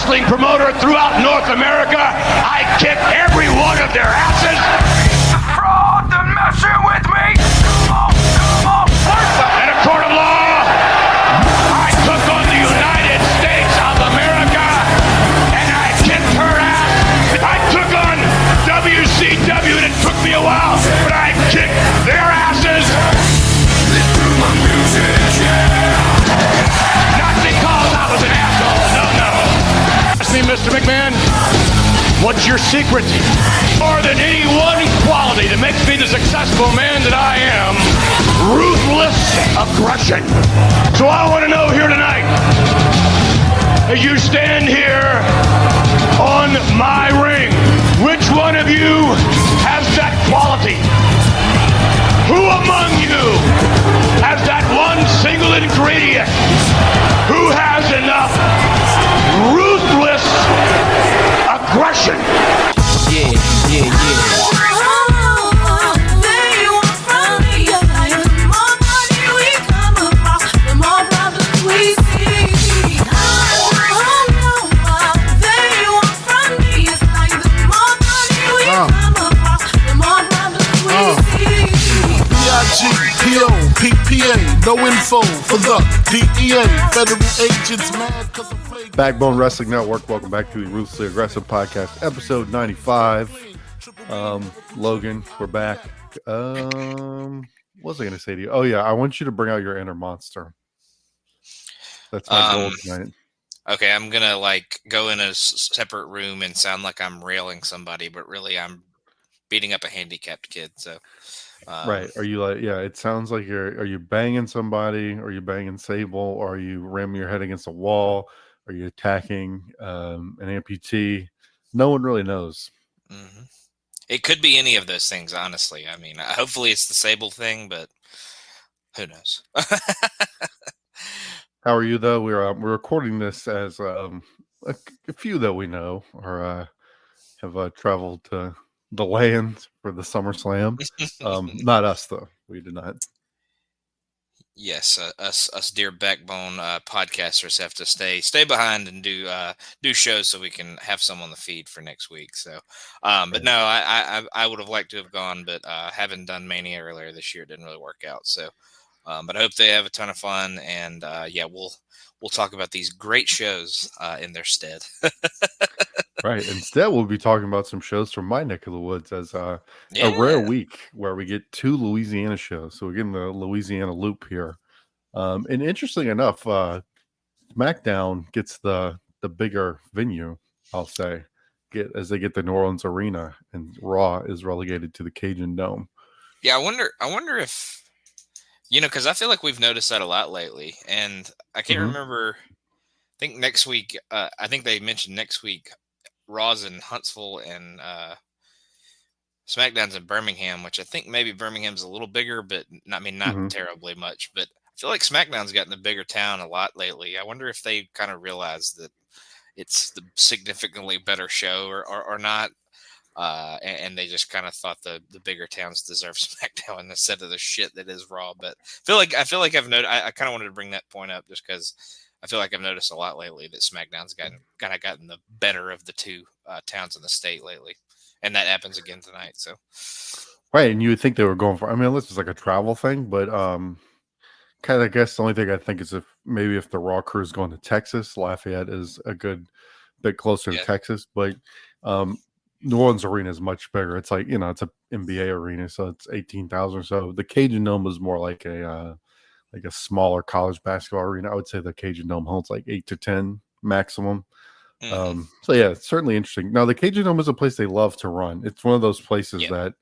wrestling promoter throughout North America. I kick every one of their asses. Fraud, they're messing with me. In a court of law, I took on the United States of America, and I kicked her ass. I took on WCW, and it took me a while, but I kicked their asses. Not because I was an asshole, no. Ask me, Mr. McMahon, what's your secret? More than any one quality that makes me the successful man that I am, ruthless aggression. So I want to know here tonight, as you stand here on my ring, which one of you has that quality? Who among you has that one single ingredient? Who has enough ruthless aggression? Yeah. PPA, no info for the DEA, federal agents mad because of flag. Backbone Wrestling Network, welcome back to the Ruthlessly Aggressive Podcast, episode 95. Logan, we're back. What was I going to say to you? Oh, yeah, I want you to bring out your inner monster. That's my goal tonight. Okay, I'm going to, go in a separate room and sound like I'm railing somebody, but really I'm beating up a handicapped kid, so... right. Are you it sounds like are you banging somebody? Are you banging Sable? Or are you ramming your head against a wall? Are you attacking an amputee? No one really knows. Mm-hmm. It could be any of those things, honestly. I mean, hopefully it's the Sable thing, but who knows? How are you, though? We're recording this as a few that we know are have traveled to the land for the SummerSlam. Not us, though. We did not. Yes, us dear Backbone podcasters have to stay behind and do shows so we can have some on the feed for next week. So, but no, I would have liked to have gone, but having done Mania earlier this year, it didn't really work out. So, but I hope they have a ton of fun, and we'll talk about these great shows in their stead. Right. Instead, we'll be talking about some shows from my neck of the woods as a rare week where we get 2 Louisiana shows. So we're getting the Louisiana loop here. And interesting enough, SmackDown gets the bigger venue, I'll say, as they get the New Orleans Arena, and Raw is relegated to the Cajun Dome. Yeah, I wonder if, because I feel like we've noticed that a lot lately. And I can't remember, I think next week, I think they mentioned next week, Raw's in Huntsville and SmackDown's in Birmingham, which I think maybe Birmingham's a little bigger, but not terribly much. But I feel like SmackDown's gotten a bigger town a lot lately. I wonder if they kind of realized that it's the significantly better show or not. And they just kind of thought the bigger towns deserve SmackDown instead of the shit that is Raw. But I feel like I've noticed. I kind of wanted to bring that point up just because I feel like I've noticed a lot lately that SmackDown's gotten the better of the 2 towns in the state lately, and that happens again tonight. So, right, and you would think they were going for. I mean, this is like a travel thing, but kind of. I guess the only thing I think is if the Raw crew is going to Texas, Lafayette is a good bit closer to Texas, but New Orleans Arena is much bigger. It's like it's a NBA arena, so it's 18,000 or so. The Cajun Dome is more like a smaller college basketball arena. I would say the Cajun Dome holds like 8 to 10 maximum. So yeah, it's certainly interesting. Now the Cajun Dome is a place they love to run. It's one of those places that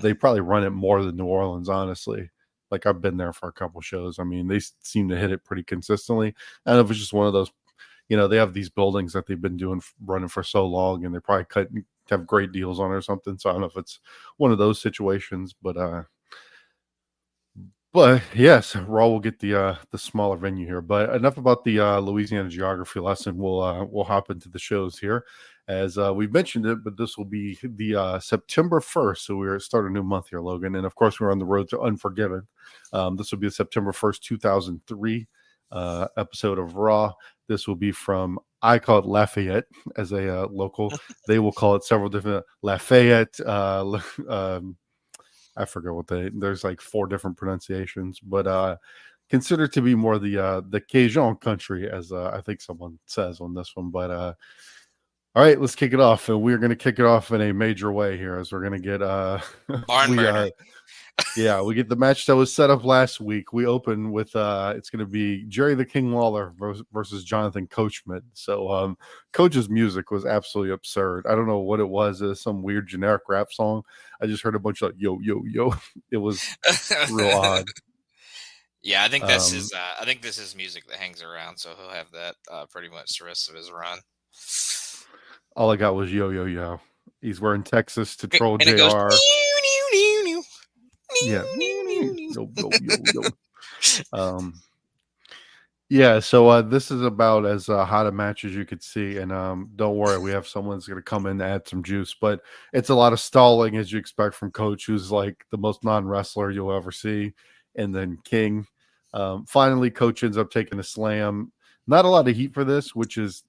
they probably run it more than New Orleans, honestly. Like I've been there for a couple shows. I mean, they seem to hit it pretty consistently. I don't know if it's just one of those, they have these buildings that they've been running for so long, and they probably have great deals on it or something. So I don't know if it's one of those situations, but yes, Raw will get the smaller venue here. But enough about the Louisiana geography lesson. We'll hop into the shows here, as we've mentioned it. But this will be the September 1st, so we're starting a new month here, Logan. And of course, we're on the road to Unforgiven. This will be the September 1st, 2003 episode of Raw. This will be from I call it Lafayette as a local. They will call it several different Lafayette. I forget what there's like 4 different pronunciations, but considered to be more the Cajun country, as I think someone says on this one. But all right, let's kick it off, and we're going to kick it off in a major way here, as we're going to get Barn burner. we get the match that was set up last week. We open with it's going to be Jerry the King Lawler versus Jonathan Coachman. So Coach's music was absolutely absurd. I don't know what it was. It was some weird generic rap song. I just heard a bunch of yo yo yo. It was real odd. Yeah, I think this is his music that hangs around, so he'll have that pretty much the rest of his run. All I got was yo yo yo. He's wearing Texas to troll and JR. It goes, new, new, yeah. Yo, yo, yo, yo. Yeah, so this is about as hot a match as you could see, and don't worry, we have someone that's going to come in to add some juice, but it's a lot of stalling as you expect from Coach, who's like the most non-wrestler you'll ever see, and then King. Finally, Coach ends up taking a slam. Not a lot of heat for this,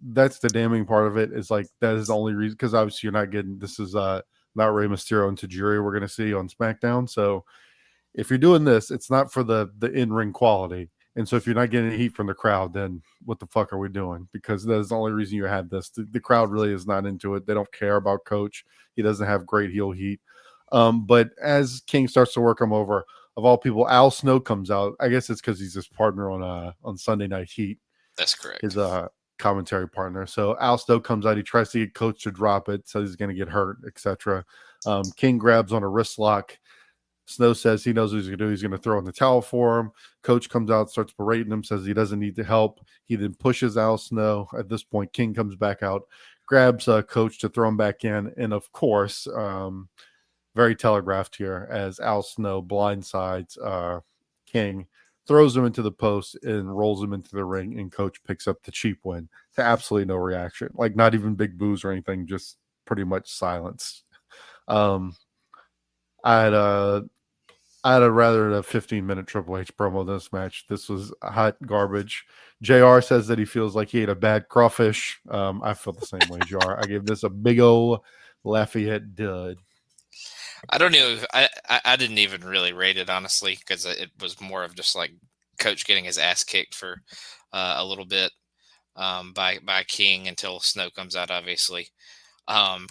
that's the damning part of it, is like that is the only reason, because obviously you're not getting, this is not Rey Mysterio and Tajiri we're going to see on SmackDown, so if you're doing this, it's not for the in-ring quality. And so if you're not getting heat from the crowd, then what the fuck are we doing? Because that is the only reason you have this. The crowd really is not into it. They don't care about Coach. He doesn't have great heel heat. But as King starts to work him over, of all people, Al Snow comes out. I guess it's because he's his partner on Sunday Night Heat. That's correct. His commentary partner. So Al Snow comes out. He tries to get Coach to drop it, so he's going to get hurt, etc. King grabs on a wrist lock. Snow says he knows what he's going to do. He's going to throw in the towel for him. Coach comes out, starts berating him, says he doesn't need the help. He then pushes Al Snow. At this point, King comes back out, grabs Coach to throw him back in. And, of course, very telegraphed here as Al Snow blindsides King, throws him into the post and rolls him into the ring, and Coach picks up the cheap win to absolutely no reaction. Like, not even big boos or anything, just pretty much silence. I'd have rather a 15-minute Triple H promo than this match. This was hot garbage. JR says that he feels like he ate a bad crawfish. I feel the same way, JR. I gave this a big old Lafayette dud. I don't know. I didn't even really rate it, honestly, because it was more of just like Coach getting his ass kicked for a little bit by King until Snow comes out, obviously.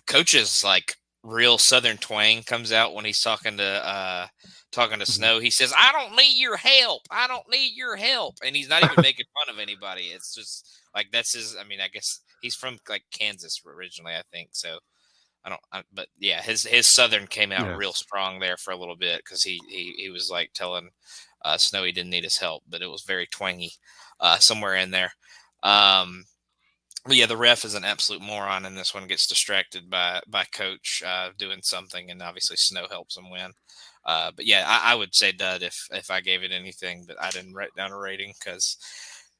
Coach's like real Southern twang comes out when he's talking to Snow. He says, "I don't need your help. I don't need your help," and he's not even making fun of anybody. It's just like that's his. I mean, I guess he's from like Kansas originally, I think. So but yeah, his Southern came out real strong there for a little bit because he was like telling Snow he didn't need his help, but it was very twangy somewhere in there. But yeah, the ref is an absolute moron, and this one gets distracted by Coach doing something, and obviously Snow helps him win. But yeah, I would say dud if I gave it anything, but I didn't write down a rating because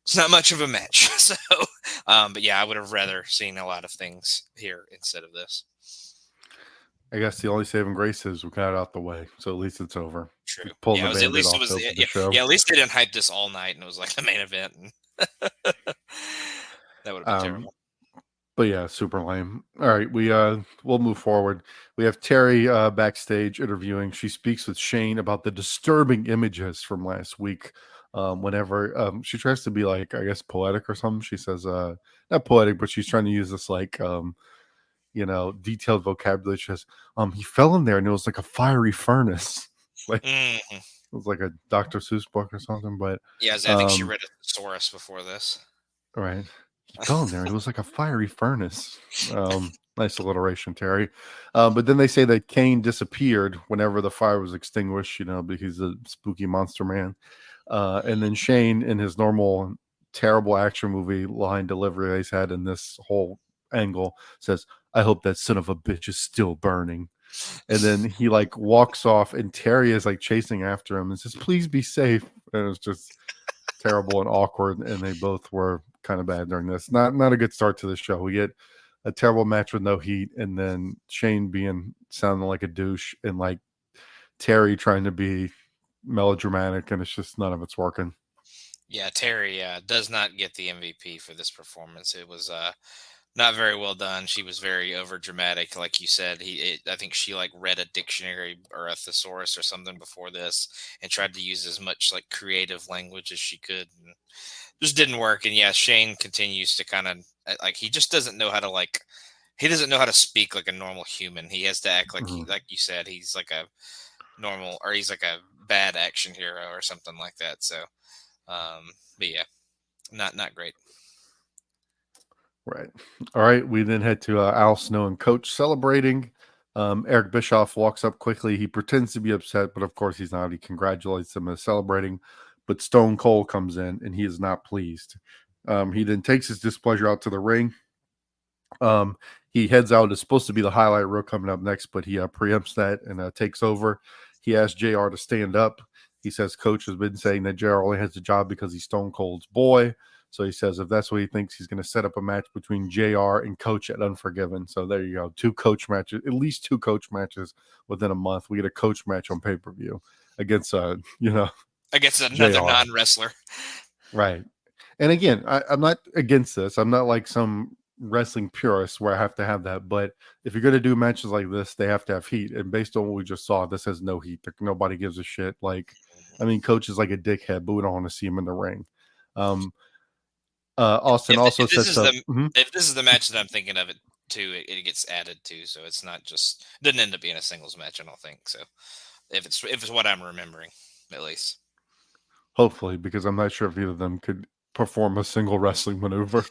it's not much of a match. So, but yeah, I would have rather seen a lot of things here instead of this. I guess the only saving grace is we got it out the way, so at least it's over. True. Yeah, at least it was. At least they didn't hype this all night, and it was like the main event. That would have been terrible. But yeah, super lame. All right, we'll move forward. We have Terry backstage interviewing. She speaks with Shane about the disturbing images from last week. Whenever she tries to be like, I guess, poetic or something. She says, not poetic, but she's trying to use this like, detailed vocabulary. She says, he fell in there and it was like a fiery furnace. Like it was like a Dr. Seuss book or something. But yeah, I think she read a thesaurus before this. Right. He fell in there. It was like a fiery furnace. Nice alliteration, Terry. But then they say that Kane disappeared whenever the fire was extinguished, because he's a spooky monster man. And then Shane, in his normal terrible action movie line delivery he's had in this whole angle, says, "I hope that son of a bitch is still burning." And then he like walks off, and Terry is like chasing after him and says, "Please be safe." And it's just terrible and awkward, and they both were kind of bad during this. Not a good start to the show. We get a terrible match with no heat, and then Shane sounding like a douche, and like Terry trying to be melodramatic, and it's just none of it's working. Yeah, Terry does not get the MVP for this performance. It was not very well done. She was very over dramatic, like you said. I think she like read a dictionary or a thesaurus or something before this, and tried to use as much like creative language as she could, and just didn't work. And yeah, Shane continues to kind of like he just doesn't know how to like he doesn't know how to speak like a normal human. He has to act like like you said, he's like a normal or he's like a bad action hero or something like that. So, but yeah, not great. Right. All right. We then head to Al Snow and Coach celebrating. Eric Bischoff walks up quickly. He pretends to be upset, but of course he's not. He congratulates them as celebrating. But Stone Cold comes in and he is not pleased. He then takes his displeasure out to the ring. He heads out. It's supposed to be the highlight reel coming up next, but he preempts that and takes over. He asks JR to stand up. He says Coach has been saying that JR only has the job because he's Stone Cold's boy. So he says if that's what he thinks, he's going to set up a match between JR and Coach at Unforgiven. So there you go. 2 coach matches, at least 2 coach matches within a month. We get a coach match on pay-per-view against, against another non-wrestler. Right. And again, I'm not against this. I'm not like some wrestling purist where I have to have that. But if you're going to do matches like this, they have to have heat. And based on what we just saw, this has no heat. Nobody gives a shit. Like, I mean, Coach is like a dickhead, but we don't want to see him in the ring. Austin if this is the match that I'm thinking of it too, it gets added to, so it's not just doesn't end up being a singles match. I don't think so. If it's what I'm remembering, at least. Hopefully, because I'm not sure if either of them could perform a single wrestling maneuver.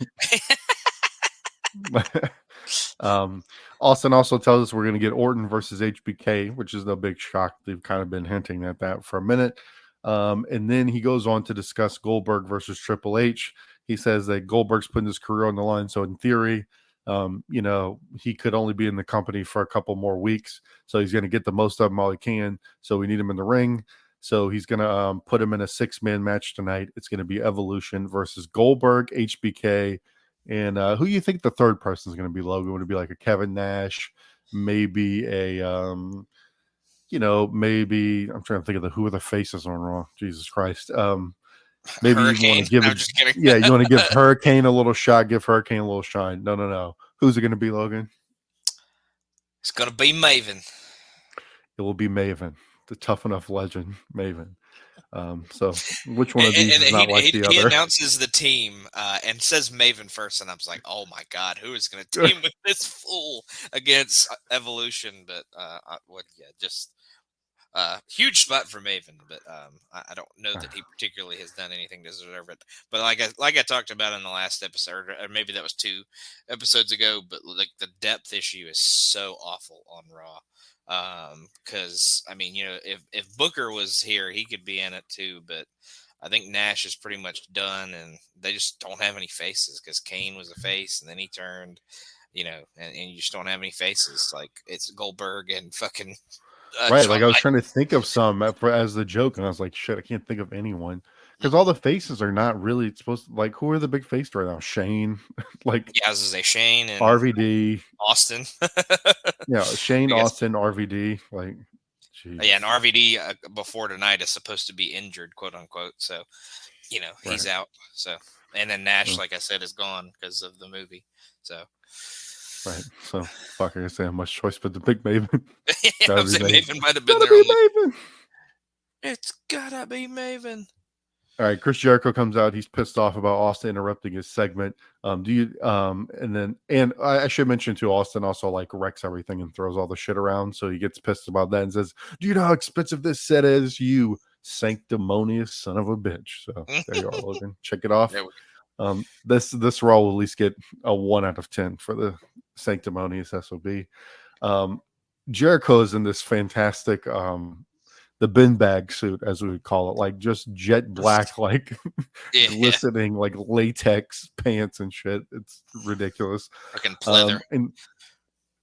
Austin also tells us we're going to get Orton versus HBK, which is no big shock. They've kind of been hinting at that for a minute. And then he goes on to discuss Goldberg versus Triple H. He says that Goldberg's putting his career on the line. So in theory, he could only be in the company for a couple more weeks. So he's going to get the most of them while he can. So we need him in the ring. So he's going to put him in a 6-man match tonight. It's going to be Evolution versus Goldberg, HBK. And who do you think the third person is going to be, Logan? Would it be like a Kevin Nash? Maybe maybe I'm trying to think of who are the faces on Raw. Jesus Christ. Maybe Hurricane. You want to give I'm just kidding. Yeah, you want to give Hurricane a little shot, give Hurricane a little shine. No. Who's it going to be, Logan? It's going to be Maven. It will be Maven, the tough enough legend, Maven. So which one of these is not like the other? He announces the team and says Maven first, and I was like, oh my God, who is going to team with this fool against Evolution? But huge spot for Maven, but I don't know that he particularly has done anything to deserve it. But like I talked about in the last episode, or maybe that was 2 episodes ago, but like the depth issue is so awful on Raw. Because I mean, if Booker was here, he could be in it too, but I think Nash is pretty much done, and they just don't have any faces because Kane was a face, and then he turned, and you just don't have any faces. Like it's Goldberg and fucking. Right, like I was trying to think of some as the joke, and I was like, shit, I can't think of anyone because all the faces are not really supposed to, like, who are the big faces right now? Shane, like, yeah, I was gonna say Shane and RVD, Austin. Yeah, Shane, Austin, RVD, like, geez. Yeah, and RVD before tonight is supposed to be injured, quote unquote. So, he's out. So, and then Nash, like I said, is gone because of the movie. So. Right, so fuck, I guess they have much choice but the big Maven. Maven might have been there. Maven. It's gotta be Maven. All right, Chris Jericho comes out. He's pissed off about Austin interrupting his segment. And I should mention too, Austin also like wrecks everything and throws all the shit around. So he gets pissed about that and says, "Do you know how expensive this set is? You sanctimonious son of a bitch." So there you are, Logan. Check it off. This Raw will at least get a 1 out of 10 for the sanctimonious SOB. Jericho is in this fantastic the bin bag suit, as we would call it, like just jet black, like glistening, like latex pants and shit. It's ridiculous. Fucking pleather.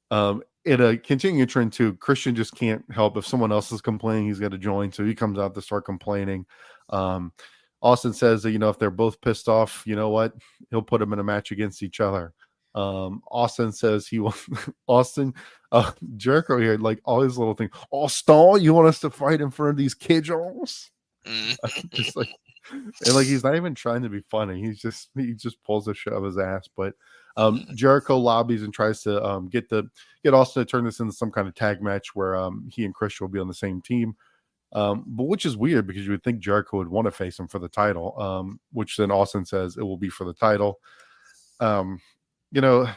In a continuing trend too, Christian just can't help if someone else is complaining, he's got to join. So he comes out to start complaining. Austin says that, if they're both pissed off, you know what? He'll put them in a match against each other. Austin says he will. Jericho here, like all his little things. Austin, you want us to fight in front of these kiddos? Just like And like he's not even trying to be funny. He just pulls the shit out of his ass. But Jericho lobbies and tries to get Austin to turn this into some kind of tag match where he and Christian will be on the same team. But which is weird because you would think Jericho would want to face him for the title. Which then Austin says it will be for the title. You know,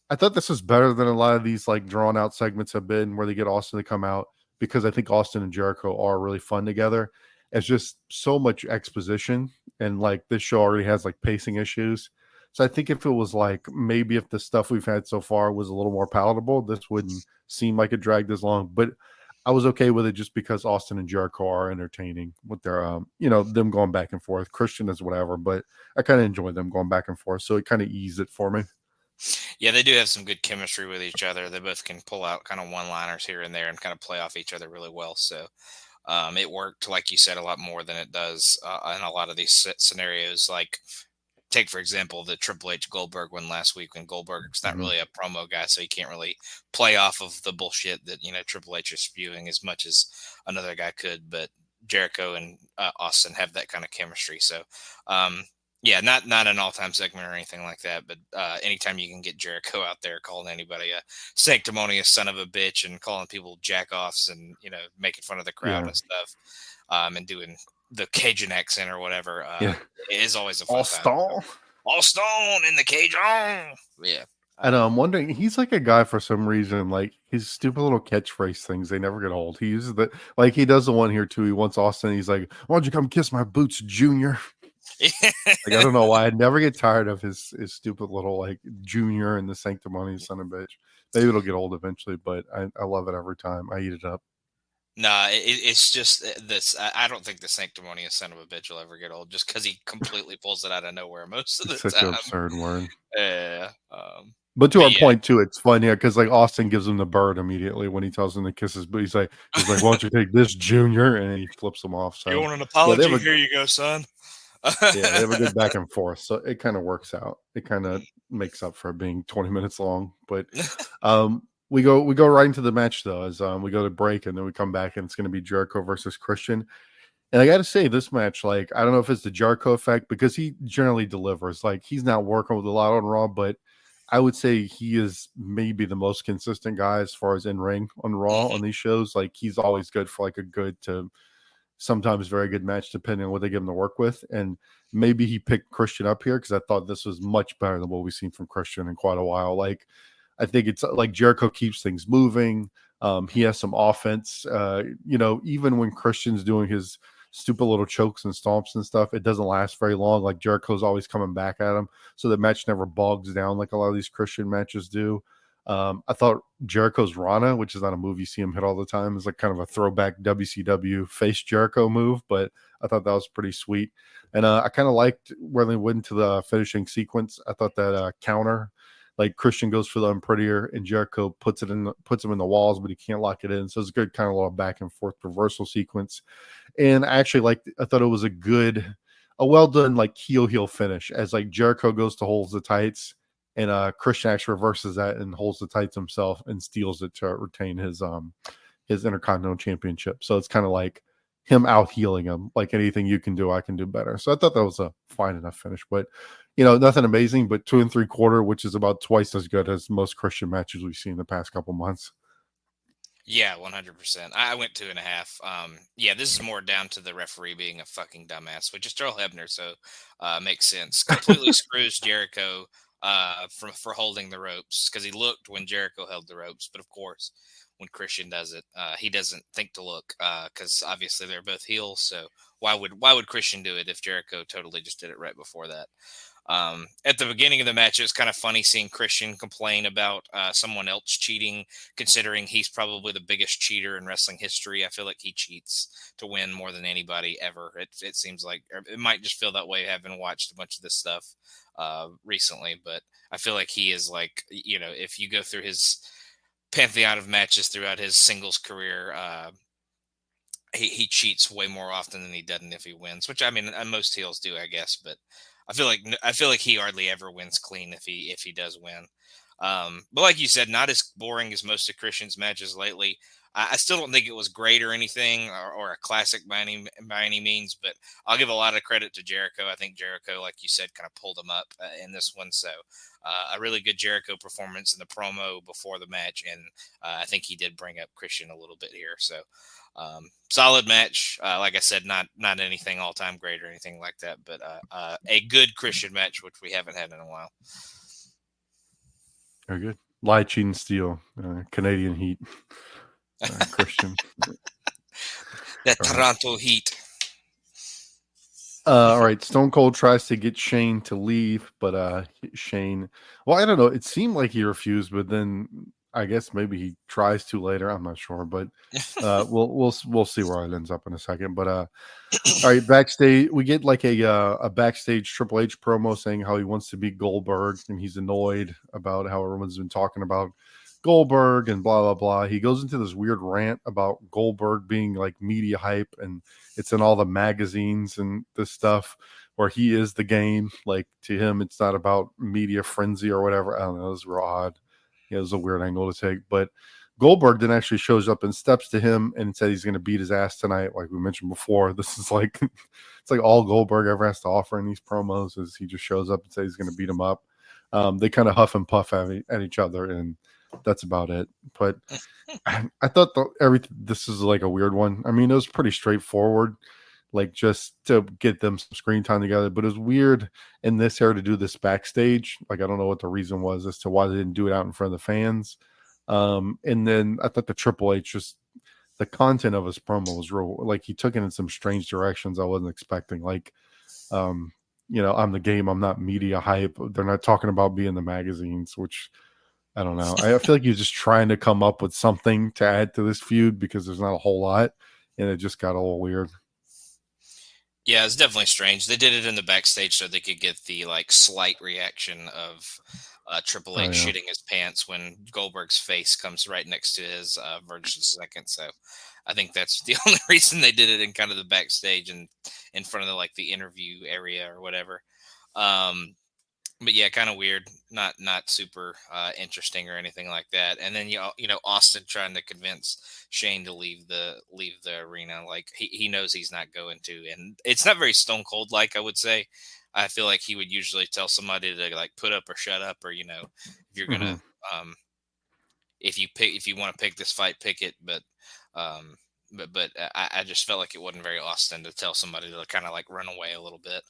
I thought this was better than a lot of these like drawn out segments have been where they get Austin to come out, because I think Austin and Jericho are really fun together. It's just so much exposition, and like this show already has like pacing issues. So I think if it was like maybe if the stuff we've had so far was a little more palatable, this wouldn't seem like it dragged as long. But I was okay with it just because Austin and Jericho are entertaining with their them going back and forth. Christian is whatever, but I kind of enjoy them going back and forth. So it kind of eased it for me. Yeah, they do have some good chemistry with each other. They both can pull out kind of one-liners here and there and kind of play off each other really well. So it worked, like you said, a lot more than it does in a lot of these scenarios. Like, take, for example, the Triple H Goldberg one last week when Goldberg's not really a promo guy, so he can't really play off of the bullshit that, Triple H is spewing as much as another guy could. But Jericho and Austin have that kind of chemistry. So, yeah, not an all-time segment or anything like that, but anytime you can get Jericho out there calling anybody a sanctimonious son of a bitch and calling people jack-offs and, making fun of the crowd and stuff, and doing the Cajun accent or whatever, it is always a fun All time. stone. All stone in the Cajun. Yeah. I know. I'm wondering. He's like a guy for some reason. Like his stupid little catchphrase things, they never get old. He uses like he does the one here too. He wants Austin. He's like, "Why don't you come kiss my boots, Junior?" Like I don't know why. I'd never get tired of his stupid little like Junior and the sanctimonious son of a bitch. Maybe it'll get old eventually, but I love it every time. I eat it up. Nah, it's just this. I don't think the sanctimonious son of a bitch will ever get old, just because he completely pulls it out of nowhere most of the Such time. an absurd word. Yeah. But to our point too, it's fun here because like Austin gives him the bird immediately when he tells him to kiss his boot. He's like, "Why don't you take this, Junior?" And he flips him off. So you want an apology? Yeah, Here you go, son. yeah, they have a good back and forth, so it kind of works out. It kind of makes up for being 20 minutes long. But we go right into the match though, as we go to break and then we come back and it's going to be Jericho versus Christian. And I got to say, this match, like, I don't know if it's the Jericho effect because he generally delivers. Like, he's not working with a lot on Raw, but I would say he is maybe the most consistent guy as far as in ring on Raw on these shows. Like, he's always good for like a good to sometimes very good match, depending on what they give him to work with. And maybe he picked Christian up here because I thought this was much better than what we've seen from Christian in quite a while. Like, I think it's like Jericho keeps things moving. He has some offense. Even when Christian's doing his stupid little chokes and stomps and stuff, it doesn't last very long. Like Jericho's always coming back at him, so the match never bogs down like a lot of these Christian matches do. I thought Jericho's Rana, which is not a move you see him hit all the time, is like kind of a throwback WCW face Jericho move, but I thought that was pretty sweet. And I kind of liked where they went to the finishing sequence. I thought that counter, like Christian goes for the unprettier and Jericho puts him in the walls, but he can't lock it in. So it's a good kind of little back and forth reversal sequence. And I actually I thought it was a well done like heel finish as like Jericho goes to hold the tights and Christian actually reverses that and holds the tights himself and steals it to retain his Intercontinental Championship. So it's kind of like him out healing him, like anything you can do, I can do better. So I thought that was a fine enough finish, but nothing amazing, but 2 3/4, which is about twice as good as most Christian matches we've seen in the past couple months. Yeah, 100%. I went 2.5. Yeah, this is more down to the referee being a fucking dumbass, which is Earl Hebner, so makes sense. Completely screws Jericho for holding the ropes because he looked when Jericho held the ropes, but of course, when Christian does it, he doesn't think to look because obviously they're both heels. So why would Christian do it if Jericho totally just did it right before that? At the beginning of the match, it was kind of funny seeing Christian complain about someone else cheating, considering he's probably the biggest cheater in wrestling history. I feel like he cheats to win more than anybody ever. It seems like, or it might just feel that way having watched a bunch of this stuff recently, but I feel like he is like, if you go through his pantheon of matches throughout his singles career, he cheats way more often than he doesn't if he wins, which I mean, most heels do, I guess, but I feel like he hardly ever wins clean if he does win. But like you said, not as boring as most of Christian's matches lately. I still don't think it was great or anything, or a classic by any means. But I'll give a lot of credit to Jericho. I think Jericho, like you said, kind of pulled him up in this one. So a really good Jericho performance in the promo before the match, and I think he did bring up Christian a little bit here. So solid match. Like I said, not anything all time great or anything like that, but a good Christian match, which we haven't had in a while. Very good. Lie, cheat, and steal. Canadian Heat. Christian. That Toronto Heat. All right. Stone Cold tries to get Shane to leave, but Shane, well, I don't know. It seemed like he refused, but then I guess maybe he tries to later. I'm not sure, but we'll see where it ends up in a second. But all right, backstage we get like a backstage Triple H promo saying how he wants to beat Goldberg and he's annoyed about how everyone's been talking about Goldberg and blah blah blah. He goes into this weird rant about Goldberg being like media hype and it's in all the magazines and this stuff where he is the game. Like to him, it's not about media frenzy or whatever. I don't know. It was real odd. Yeah, it was a weird angle to take. But Goldberg then actually shows up and steps to him and said he's going to beat his ass tonight. Like we mentioned before, this is like it's like all Goldberg ever has to offer in these promos is he just shows up and says he's going to beat him up. They kind of huff and puff at each other and that's about it. But I thought this is like a weird one. I mean, it was pretty straightforward, like just to get them some screen time together. But it was weird in this era to do this backstage. Like I don't know what the reason was as to why they didn't do it out in front of the fans. And then I thought the Triple H just the content of his promo was real. Like he took it in some strange directions I wasn't expecting. Like, I'm the game. I'm not media hype. They're not talking about being in the magazines, which. I don't know. I feel like he's just trying to come up with something to add to this feud because there's not a whole lot, and it just got a little weird. Yeah, it's definitely strange. They did it in the backstage so they could get the like slight reaction of Triple H shitting his pants when Goldberg's face comes right next to his Virgin second. So I think that's the only reason they did it in kind of the backstage and in front of the interview area or whatever. But yeah, kind of weird, not super interesting or anything like that. And then Austin trying to convince Shane to leave the arena, like he knows he's not going to, and it's not very Stone Cold like I would say. I feel like he would usually tell somebody to like put up or shut up, or if you're gonna if you want to pick this fight, pick it. But I just felt like it wasn't very Austin to tell somebody to kind of like run away a little bit.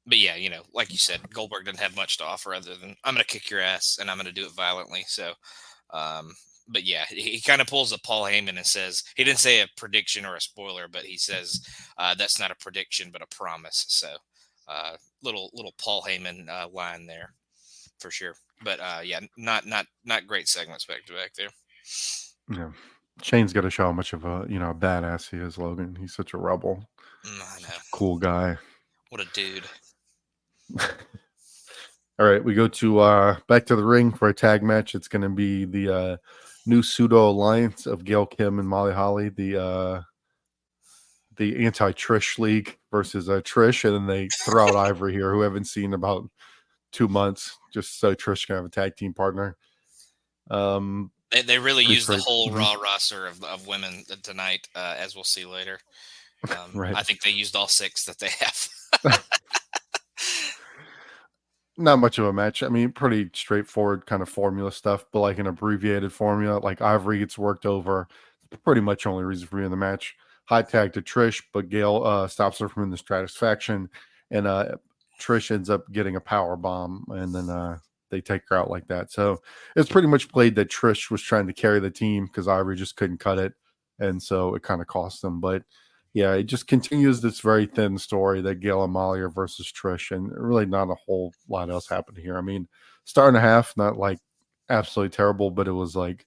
But yeah, like you said, Goldberg doesn't have much to offer other than I'm going to kick your ass and I'm going to do it violently. So, but yeah, he kind of pulls a Paul Heyman and says, he didn't say a prediction or a spoiler, but he says, that's not a prediction, but a promise. So, little Paul Heyman line there for sure. But yeah, not great segments back to back there. Yeah. Shane's got to show how much of a badass he is, Logan. He's such a rebel. I know. Cool guy. What a dude. All right, we go to back to the ring for a tag match. It's going to be the new pseudo alliance of Gail Kim and Molly Holly, the anti-Trish League versus Trish, and then they throw out Ivory here, who I haven't seen in about 2 months, just so Trish can have a tag team partner. They really used the whole Raw roster of women tonight, as we'll see later. Right. I think they used all 6 that they have. Not much of a match. I mean, pretty straightforward kind of formula stuff, but like an abbreviated formula. Like Ivory gets worked over. Pretty much only reason for being in the match. High tag to Trish, but Gail stops her from the Stratisfaction, and Trish ends up getting a power bomb, and then they take her out like that. So it's pretty much played that Trish was trying to carry the team because Ivory just couldn't cut it, and so it kind of cost them. But yeah, it just continues this very thin story that Gail and Molly are versus Trish, and really not a whole lot else happened here. I mean, star and a half, not like absolutely terrible, but it was like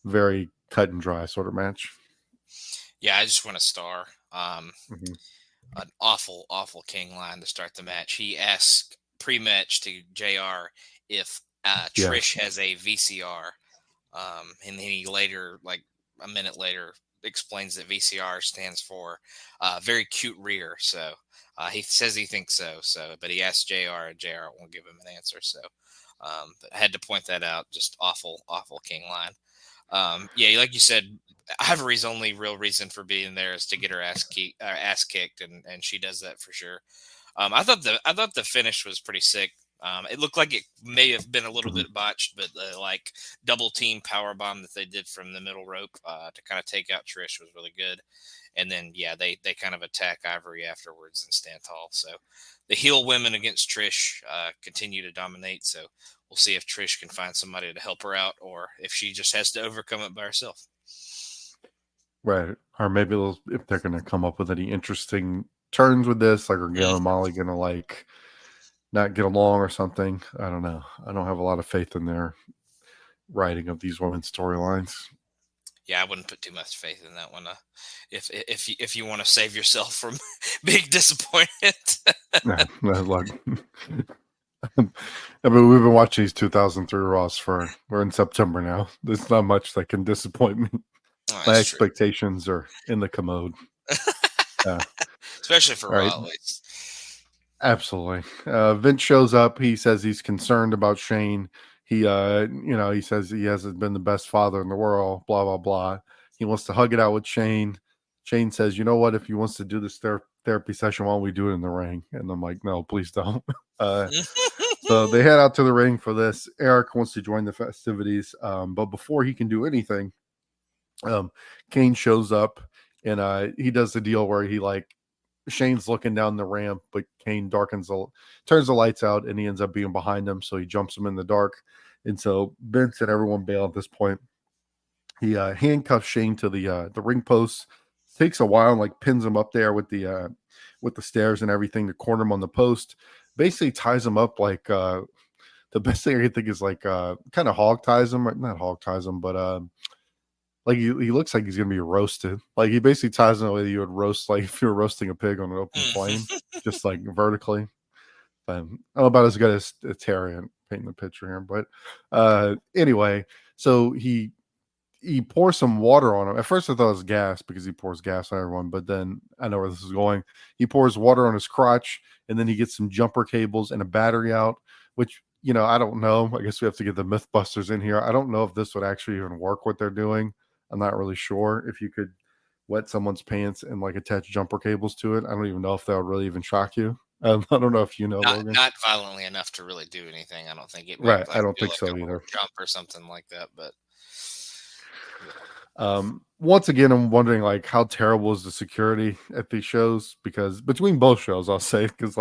very cut and dry sort of match. Yeah, I just want a star. An awful King line to start the match. He asked pre-match to JR if Trish has a VCR, and then he later, like a minute later, explains that VCR stands for very cute rear. So he says he thinks so. But he asked JR, and JR won't give him an answer. So But I had to point that out. Just awful King line. Yeah, like you said, Ivory's only real reason for being there is to get her ass kicked, and she does that for sure. I thought the finish was pretty sick. It looked like it may have been a little bit botched, but the like double team power bomb that they did from the middle rope to kind of take out Trish was really good. And then they kind of attack Ivory afterwards and stand tall. So the heel women against Trish continue to dominate. So we'll see if Trish can find somebody to help her out, or if she just has to overcome it by herself. Right. Or maybe if they're going to come up with any interesting turns with this, like are Gail and Molly going to like not get along or something? I don't know. I don't have a lot of faith in their writing of these women's storylines. Yeah, I wouldn't put too much faith in that one. If you want to save yourself from being disappointed. Look, I mean, we've been watching these 2003 Raws we're in September now. There's not much that can disappoint me. My expectations are in the commode. Especially for Raw, at least. Absolutely. Vince shows up. He says he's concerned about Shane. He says he hasn't been the best father in the world, blah, blah, blah. He wants to hug it out with Shane. Shane says, you know what? If he wants to do this therapy session, why don't we do it in the ring? And I'm like, no, please don't. So they head out to the ring for this. Eric wants to join the festivities. But before he can do anything, Kane shows up and he does the deal where he Shane's looking down the ramp, but Kane turns the lights out, and he ends up being behind him, so he jumps him in the dark. And so Vince and everyone bail at this point. He handcuffs Shane to the ring post. Takes a while and pins him up there with the stairs and everything to corner him on the post. Basically ties him up the best thing I can think is kind of hog ties him, not hog ties him, but he looks like he's gonna be roasted. He basically ties him the way that you would roast, if you were roasting a pig on an open flame, just vertically. I'm about as good as Terry painting the picture here, but anyway, so he pours some water on him. At first, I thought it was gas because he pours gas on everyone, but then I know where this is going. He pours water on his crotch, and then he gets some jumper cables and a battery out, which I don't know. I guess we have to get the Mythbusters in here. I don't know if this would actually even work. What they're doing. I'm not really sure if you could wet someone's pants and attach jumper cables to it. I don't even know if that would really even shock you. I don't know if Logan. Not violently enough to really do anything. I don't think it would. Right. I don't think so either. Jump or something like that, but. Once again, I'm wondering how terrible is the security at these shows, because between both shows, I'll say, because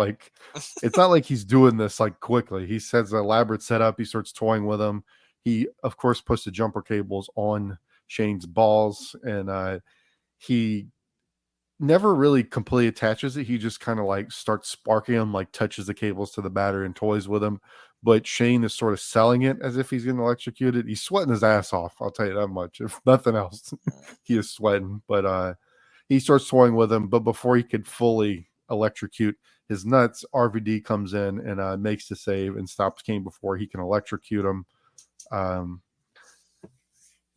it's not like he's doing this quickly. He sets an elaborate setup. He starts toying with them. He of course puts the jumper cables on Shane's balls, and he never really completely attaches it. He just kind of starts sparking them, touches the cables to the battery and toys with them. But Shane is sort of selling it as if he's getting electrocuted. He's sweating his ass off. I'll tell you that much. If nothing else, he is sweating. But he starts toying with him. But before he could fully electrocute his nuts, RVD comes in and makes the save and stops Kane before he can electrocute him.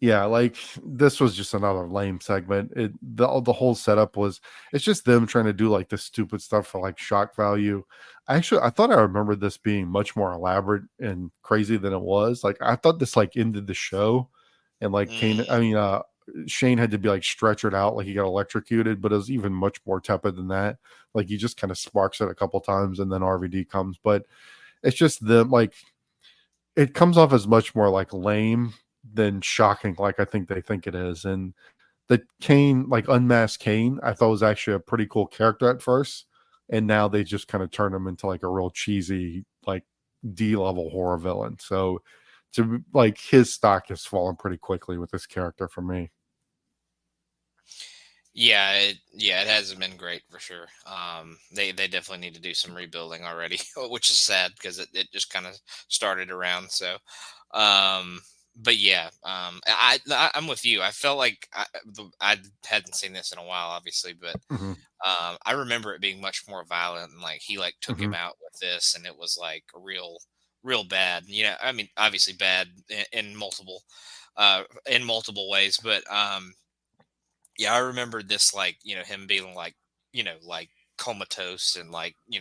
This was just another lame segment. The whole setup it's just them trying to do this stupid stuff for shock value. I thought I remembered this being much more elaborate and crazy than it was. I thought this ended the show, and Shane had to be stretchered out, he got electrocuted, but it was even much more tepid than that. He just kind of sparks it a couple times, and then RVD comes. But it's just it comes off as much more lame than shocking, I think they think it is. And the Kane, unmasked Kane, I thought was actually a pretty cool character at first, and now they just kind of turn him into a real cheesy D-level horror villain. So to his stock has fallen pretty quickly with this character for me. Yeah, it hasn't been great for sure. They definitely need to do some rebuilding already, which is sad because it just kind of started around. So but yeah, I'm with you. I felt like I hadn't seen this in a while, obviously, but I remember it being much more violent, and he took him out with this, and it was real bad. I mean, obviously bad in multiple ways, but yeah, I remember this him being comatose and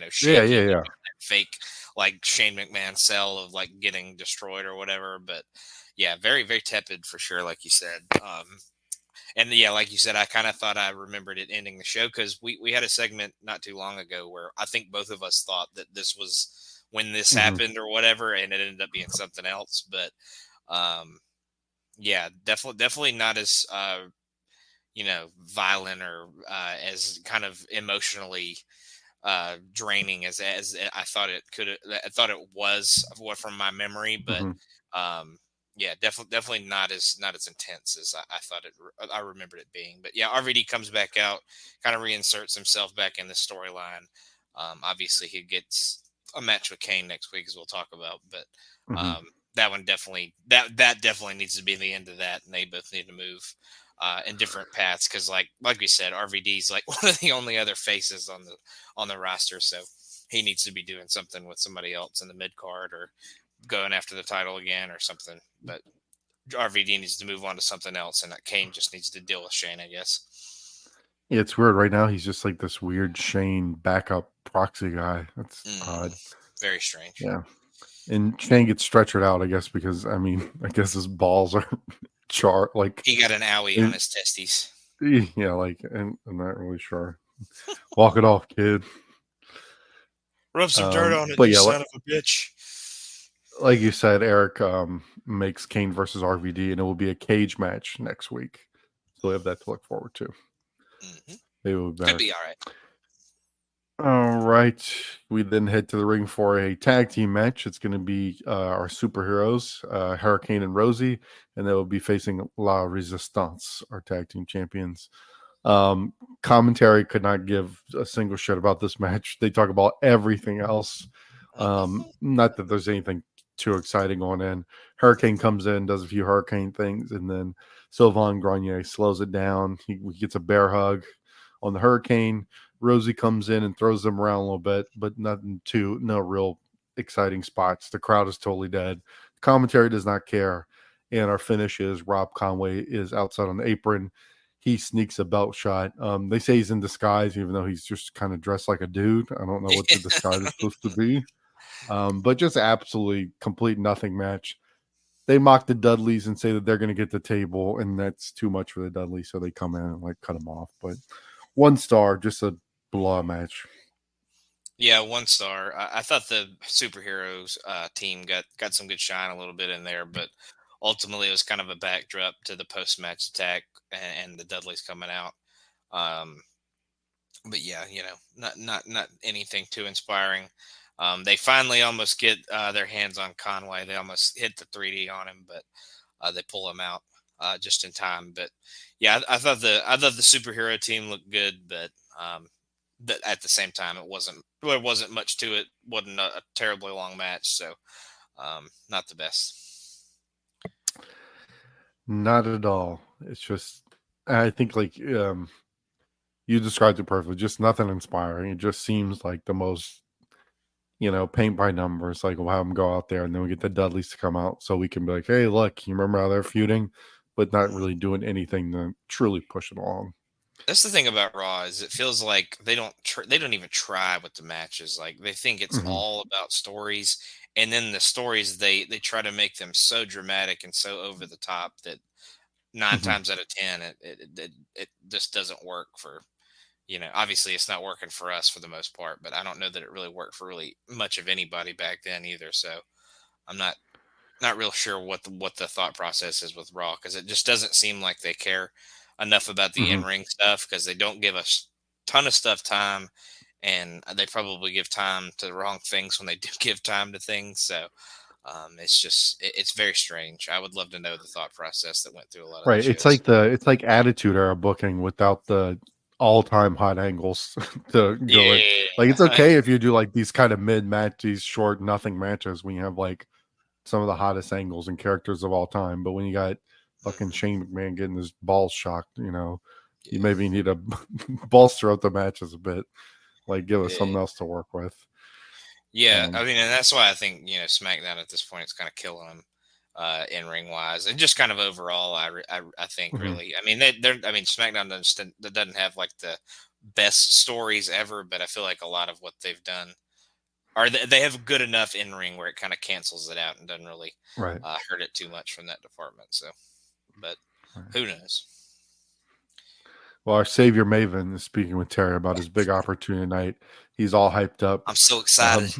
shaking and fake like Shane McMahon sell of like getting destroyed or whatever. But yeah, very, very tepid for sure, like you said. And yeah, like you said, I kind of thought I remembered it ending the show because we had a segment not too long ago where I think both of us thought that this was when this happened or whatever, and it ended up being something else. But yeah, definitely not as violent or as kind of emotionally draining as I thought it could. I thought it was from my memory, but yeah, definitely not as intense as I thought it. I remembered it being. But yeah, RVD comes back out, kind of reinserts himself back in the storyline. Obviously, he gets a match with Kane next week, as we'll talk about. But that one definitely that definitely needs to be the end of that, and they both need to move in different paths because, like we said, RVD's like one of the only other faces on the roster, so he needs to be doing something with somebody else in the mid card or going after the title again or something. But RVD needs to move on to something else, and Kane just needs to deal with Shane, I guess. Yeah, it's weird. Right now, he's just like this weird Shane backup proxy guy. That's odd. Very strange. Yeah. And Shane gets stretchered out, I guess, because, I mean, I guess his balls are like. He got an owie on his testes. Yeah, like, and I'm not really sure. Walk it off, kid. Rub some dirt on it, you son of a bitch. Like you said, Eric makes Kane versus RVD, and it will be a cage match next week. So we have that to look forward to. Maybe we'll be could be all right. All right. We then head to the ring for a tag team match. It's going to be our superheroes, Hurricane and Rosie, and they will be facing La Resistance, our tag team champions. Commentary could not give a single shit about this match. They talk about everything else. Not that there's anything too exciting on in. Hurricane comes in, does a few Hurricane things, and then Sylvain Grenier slows it down. He gets a bear hug on the Hurricane. Rosie comes in and throws them around a little bit, but no real exciting spots. The crowd is totally dead. Commentary does not care. And our finish is Rob Conway is outside on the apron. He sneaks a belt shot. They say he's in disguise, even though he's just kind of dressed like a dude. I don't know what the disguise is supposed to be. But just absolutely complete nothing match. They mock the Dudleys and say that they're going to get the table, and that's too much for the Dudleys, so they come in and like cut them off. But 1 star, just a blah match. Yeah, 1 star. I thought the superheroes team got some good shine a little bit in there, but ultimately it was kind of a backdrop to the post-match attack and the Dudleys coming out. But yeah, not anything too inspiring. They finally almost get their hands on Conway. They almost hit the 3D on him, but they pull him out just in time. But yeah, I thought the superhero team looked good, but at the same time, there wasn't much to it. Wasn't a terribly long match, so not the best. Not at all. It's just, I think like you described it perfectly. Just nothing inspiring. It just seems like the most, paint by numbers. Like we'll have them go out there, and then we get the Dudleys to come out, so we can be like, "Hey, look, you remember how they're feuding?" But not really doing anything to truly push it along. That's the thing about Raw is it feels like they don't even try with the matches. Like they think it's all about stories, and then the stories they try to make them so dramatic and so over the top that 9 times out of 10 it just doesn't work for. Obviously it's not working for us for the most part, but I don't know that it really worked for really much of anybody back then either. So I'm not real sure what the thought process is with Raw, because it just doesn't seem like they care enough about the in-ring stuff, because they don't give us a ton of stuff time, and they probably give time to the wrong things when they do give time to things. So it's very strange. I would love to know the thought process that went through a lot of right. It's like Attitude Era booking without the all-time hot angles to go in. Like it's okay if you do like these kind of mid-match, these short nothing matches when you have like some of the hottest angles and characters of all time. But when you got fucking Shane McMahon getting his balls shocked, you maybe need to bolster up the matches a bit. Like give us something else to work with. Yeah, I mean, and that's why I think SmackDown at this point is kind of killing them in ring wise, and just kind of overall. I think really, I mean, SmackDown doesn't have like the best stories ever, but I feel like a lot of what they've done or they have good enough in ring where it kind of cancels it out and doesn't really Right. hurt it too much from that department. So, but who knows? Well, our savior Maven is speaking with Terry about his big opportunity tonight. He's all hyped up. I'm so excited.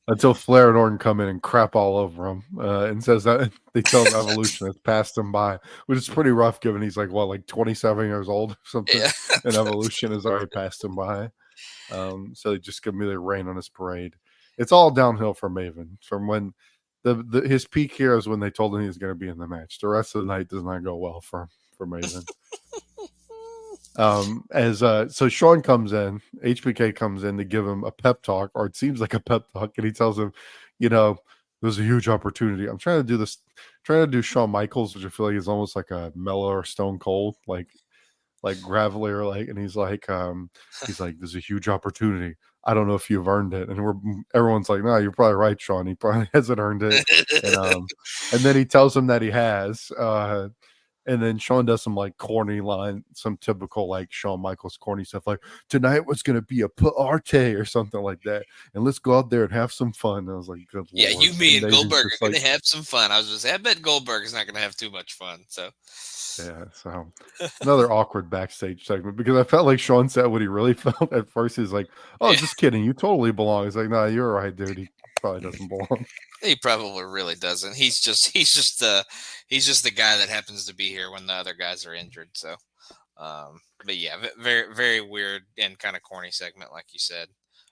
Until Flair and Orton come in and crap all over him and says that they tell him Evolution has passed him by, which is pretty rough given he's like 27 years old or something, and Evolution has already passed him by. So they just immediately rain on his parade. It's all downhill for Maven from when his peak here is when they told him he was going to be in the match. The rest of the night does not go well for Maven. So Sean comes in, HBK comes in to give him a pep talk, or it seems like a pep talk, and he tells him, there's a huge opportunity. I'm trying to do Shawn Michaels, which I feel like is almost like a Mellow or Stone Cold, like gravelly, or and he's like, there's a huge opportunity. I don't know if you've earned it. And everyone's like, no, you're probably right, Sean. He probably hasn't earned it. And then he tells him that he has, and then Sean does some corny line, some typical Shawn Michaels corny stuff, like tonight was going to be a party or something like that. And let's go out there and have some fun. And I was like, good yeah, Lord. Me and Goldberg are going to have some fun. I was just I bet Goldberg is not going to have too much fun. So yeah, so another awkward backstage segment because I felt like Sean said what he really felt at first. He's like, oh, just kidding. You totally belong. He's like, no, you're right, dude. He probably doesn't belong. He probably really doesn't. He's just the guy that happens to be here when the other guys are injured. So, but yeah, very, very weird and kind of corny segment, like you said.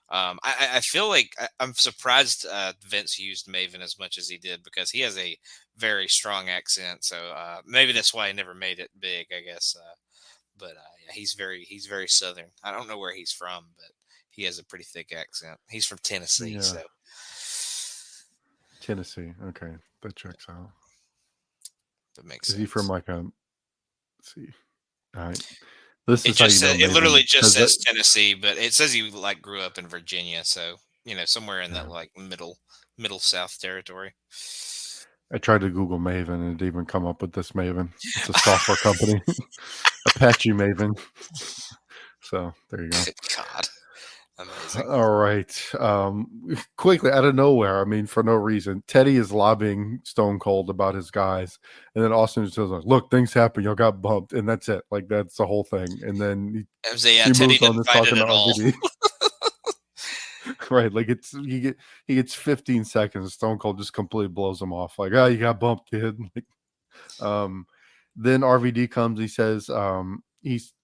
I feel like I'm surprised Vince used Maven as much as he did because he has a very strong accent. So maybe that's why he never made it big, I guess. But yeah, he's very Southern. I don't know where he's from, but he has a pretty thick accent. He's from Tennessee, so. Tennessee, okay, that checks out. That makes sense. Is he from let's see? All right. This it is it literally just says Tennessee, but it says he grew up in Virginia, so somewhere in that middle South territory. I tried to Google Maven and it didn't even come up with this Maven. It's a software company, Apache Maven. So there you go. Good God. Amazing. All right. Quickly, out of nowhere, I mean, for no reason, Teddy is lobbying Stone Cold about his guys. And then Austin just says, look, things happen. Y'all got bumped. And that's it. That's the whole thing. And then he moves on to talking to RVD. Right. He gets 15 seconds. Stone Cold just completely blows him off. You got bumped, kid. Then RVD comes. He says,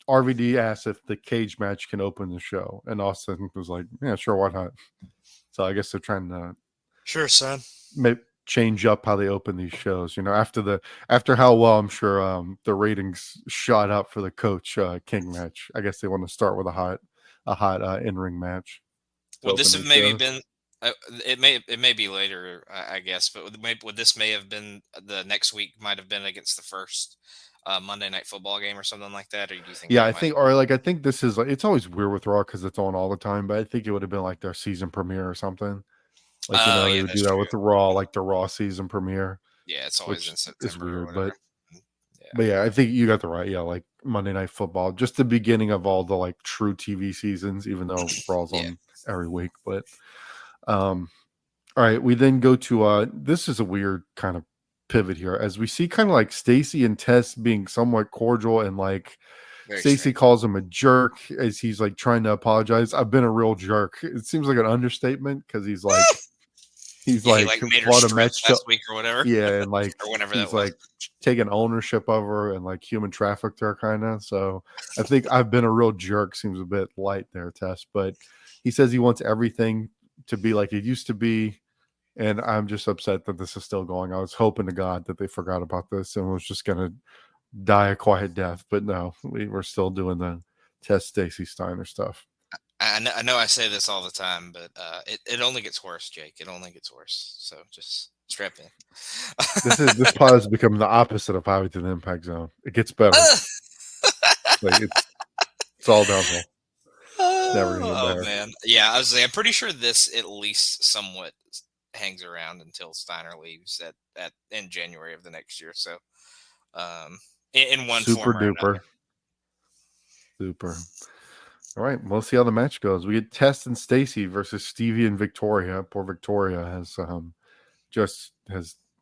RVD asks if the cage match can open the show, and Austin was like, "Yeah, sure, why not?" So I guess they're trying to, sure, son, change up how they open these shows. After how well I'm sure the ratings shot up for the Coach King match. I guess they want to start with a hot in-ring match. Well, this have maybe been. It may be later, I guess, but would this may have been the next week? Might have been against the first Monday Night Football game or something like that, or do you think? Yeah, I think this is it's always weird with Raw because it's on all the time, but I think it would have been their season premiere or something. They would do that with the Raw, the Raw season premiere. Yeah, it's always in September. It's weird, but yeah, I think you got the right. Yeah, Monday Night Football, just the beginning of all the true TV seasons, even though Raw's on every week. But all right, we then go to this is a weird kind of pivot here as we see kind of Stacy and Tess being somewhat cordial, and Stacy calls him a jerk as he's trying to apologize. I've been a real jerk. It seems like an understatement because he's made her stress last week or whatever. Yeah, and or whenever he's taking ownership of her and human trafficked her kind of. So I think I've been a real jerk seems a bit light there, Tess, but he says he wants everything to be like it used to be. And I'm just upset that this is still going. I was hoping to God that they forgot about this and was just going to die a quiet death. But no, we're still doing the Tess Stacy Steiner stuff. I know I say this all the time, but it only gets worse, Jake. It only gets worse. So just strap in. This pod has become the opposite of Highway to the Impact Zone. It gets better. It's all downhill. Never better. Man. Yeah, I'm pretty sure this at least somewhat hangs around until Steiner leaves in January of the next year. So in one super form or duper another. super. All right, we'll see how the match goes. We get Test and Stacy versus Stevie and Victoria. Poor Victoria has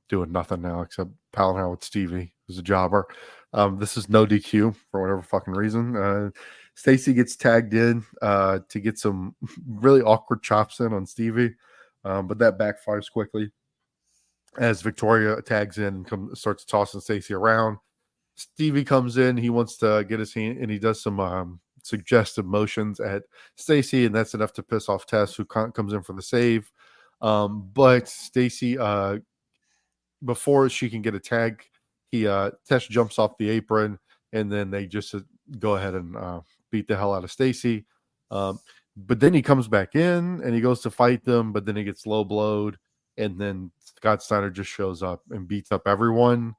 doing nothing now except palling out with Stevie, who's a jobber. This is no DQ for whatever fucking reason. Stacy gets tagged in to get some really awkward chops in on Stevie, but that backfires quickly as Victoria tags in and starts tossing Stacy around. Stevie comes in. He wants to get his hand, and he does some suggestive motions at Stacy, and that's enough to piss off Tess, who comes in for the save. But Stacy, before she can get a tag, Tess jumps off the apron, and then they just go ahead and beat the hell out of Stacy. But then he comes back in, and he goes to fight them, but then he gets low blowed, and then Scott Steiner just shows up and beats up everyone,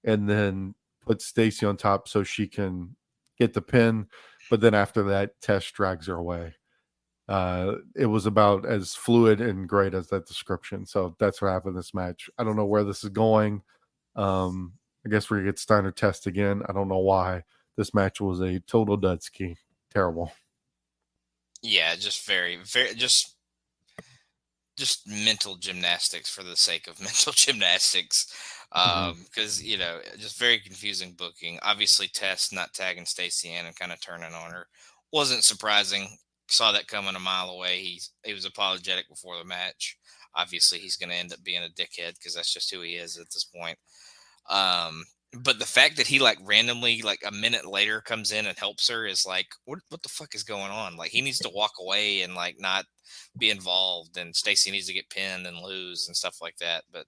and then puts Stacy on top so she can get the pin. But then after that, Tess drags her away. It was about as fluid and great as that description. So that's what happened in this match. I don't know where this is going. I guess we're going to get Steiner Test again. I don't know why. This match was a total dud ski. Terrible. Yeah, just very, very, just mental gymnastics for the sake of mental gymnastics. Because, just very confusing booking. Obviously, Tess not tagging Stacy in and kind of turning on her wasn't surprising. Saw that coming a mile away. He was apologetic before the match. Obviously, he's going to end up being a dickhead because that's just who he is at this point. But the fact that he randomly a minute later comes in and helps her is what the fuck is going on? He needs to walk away and not be involved, and Stacy needs to get pinned and lose and stuff like that. But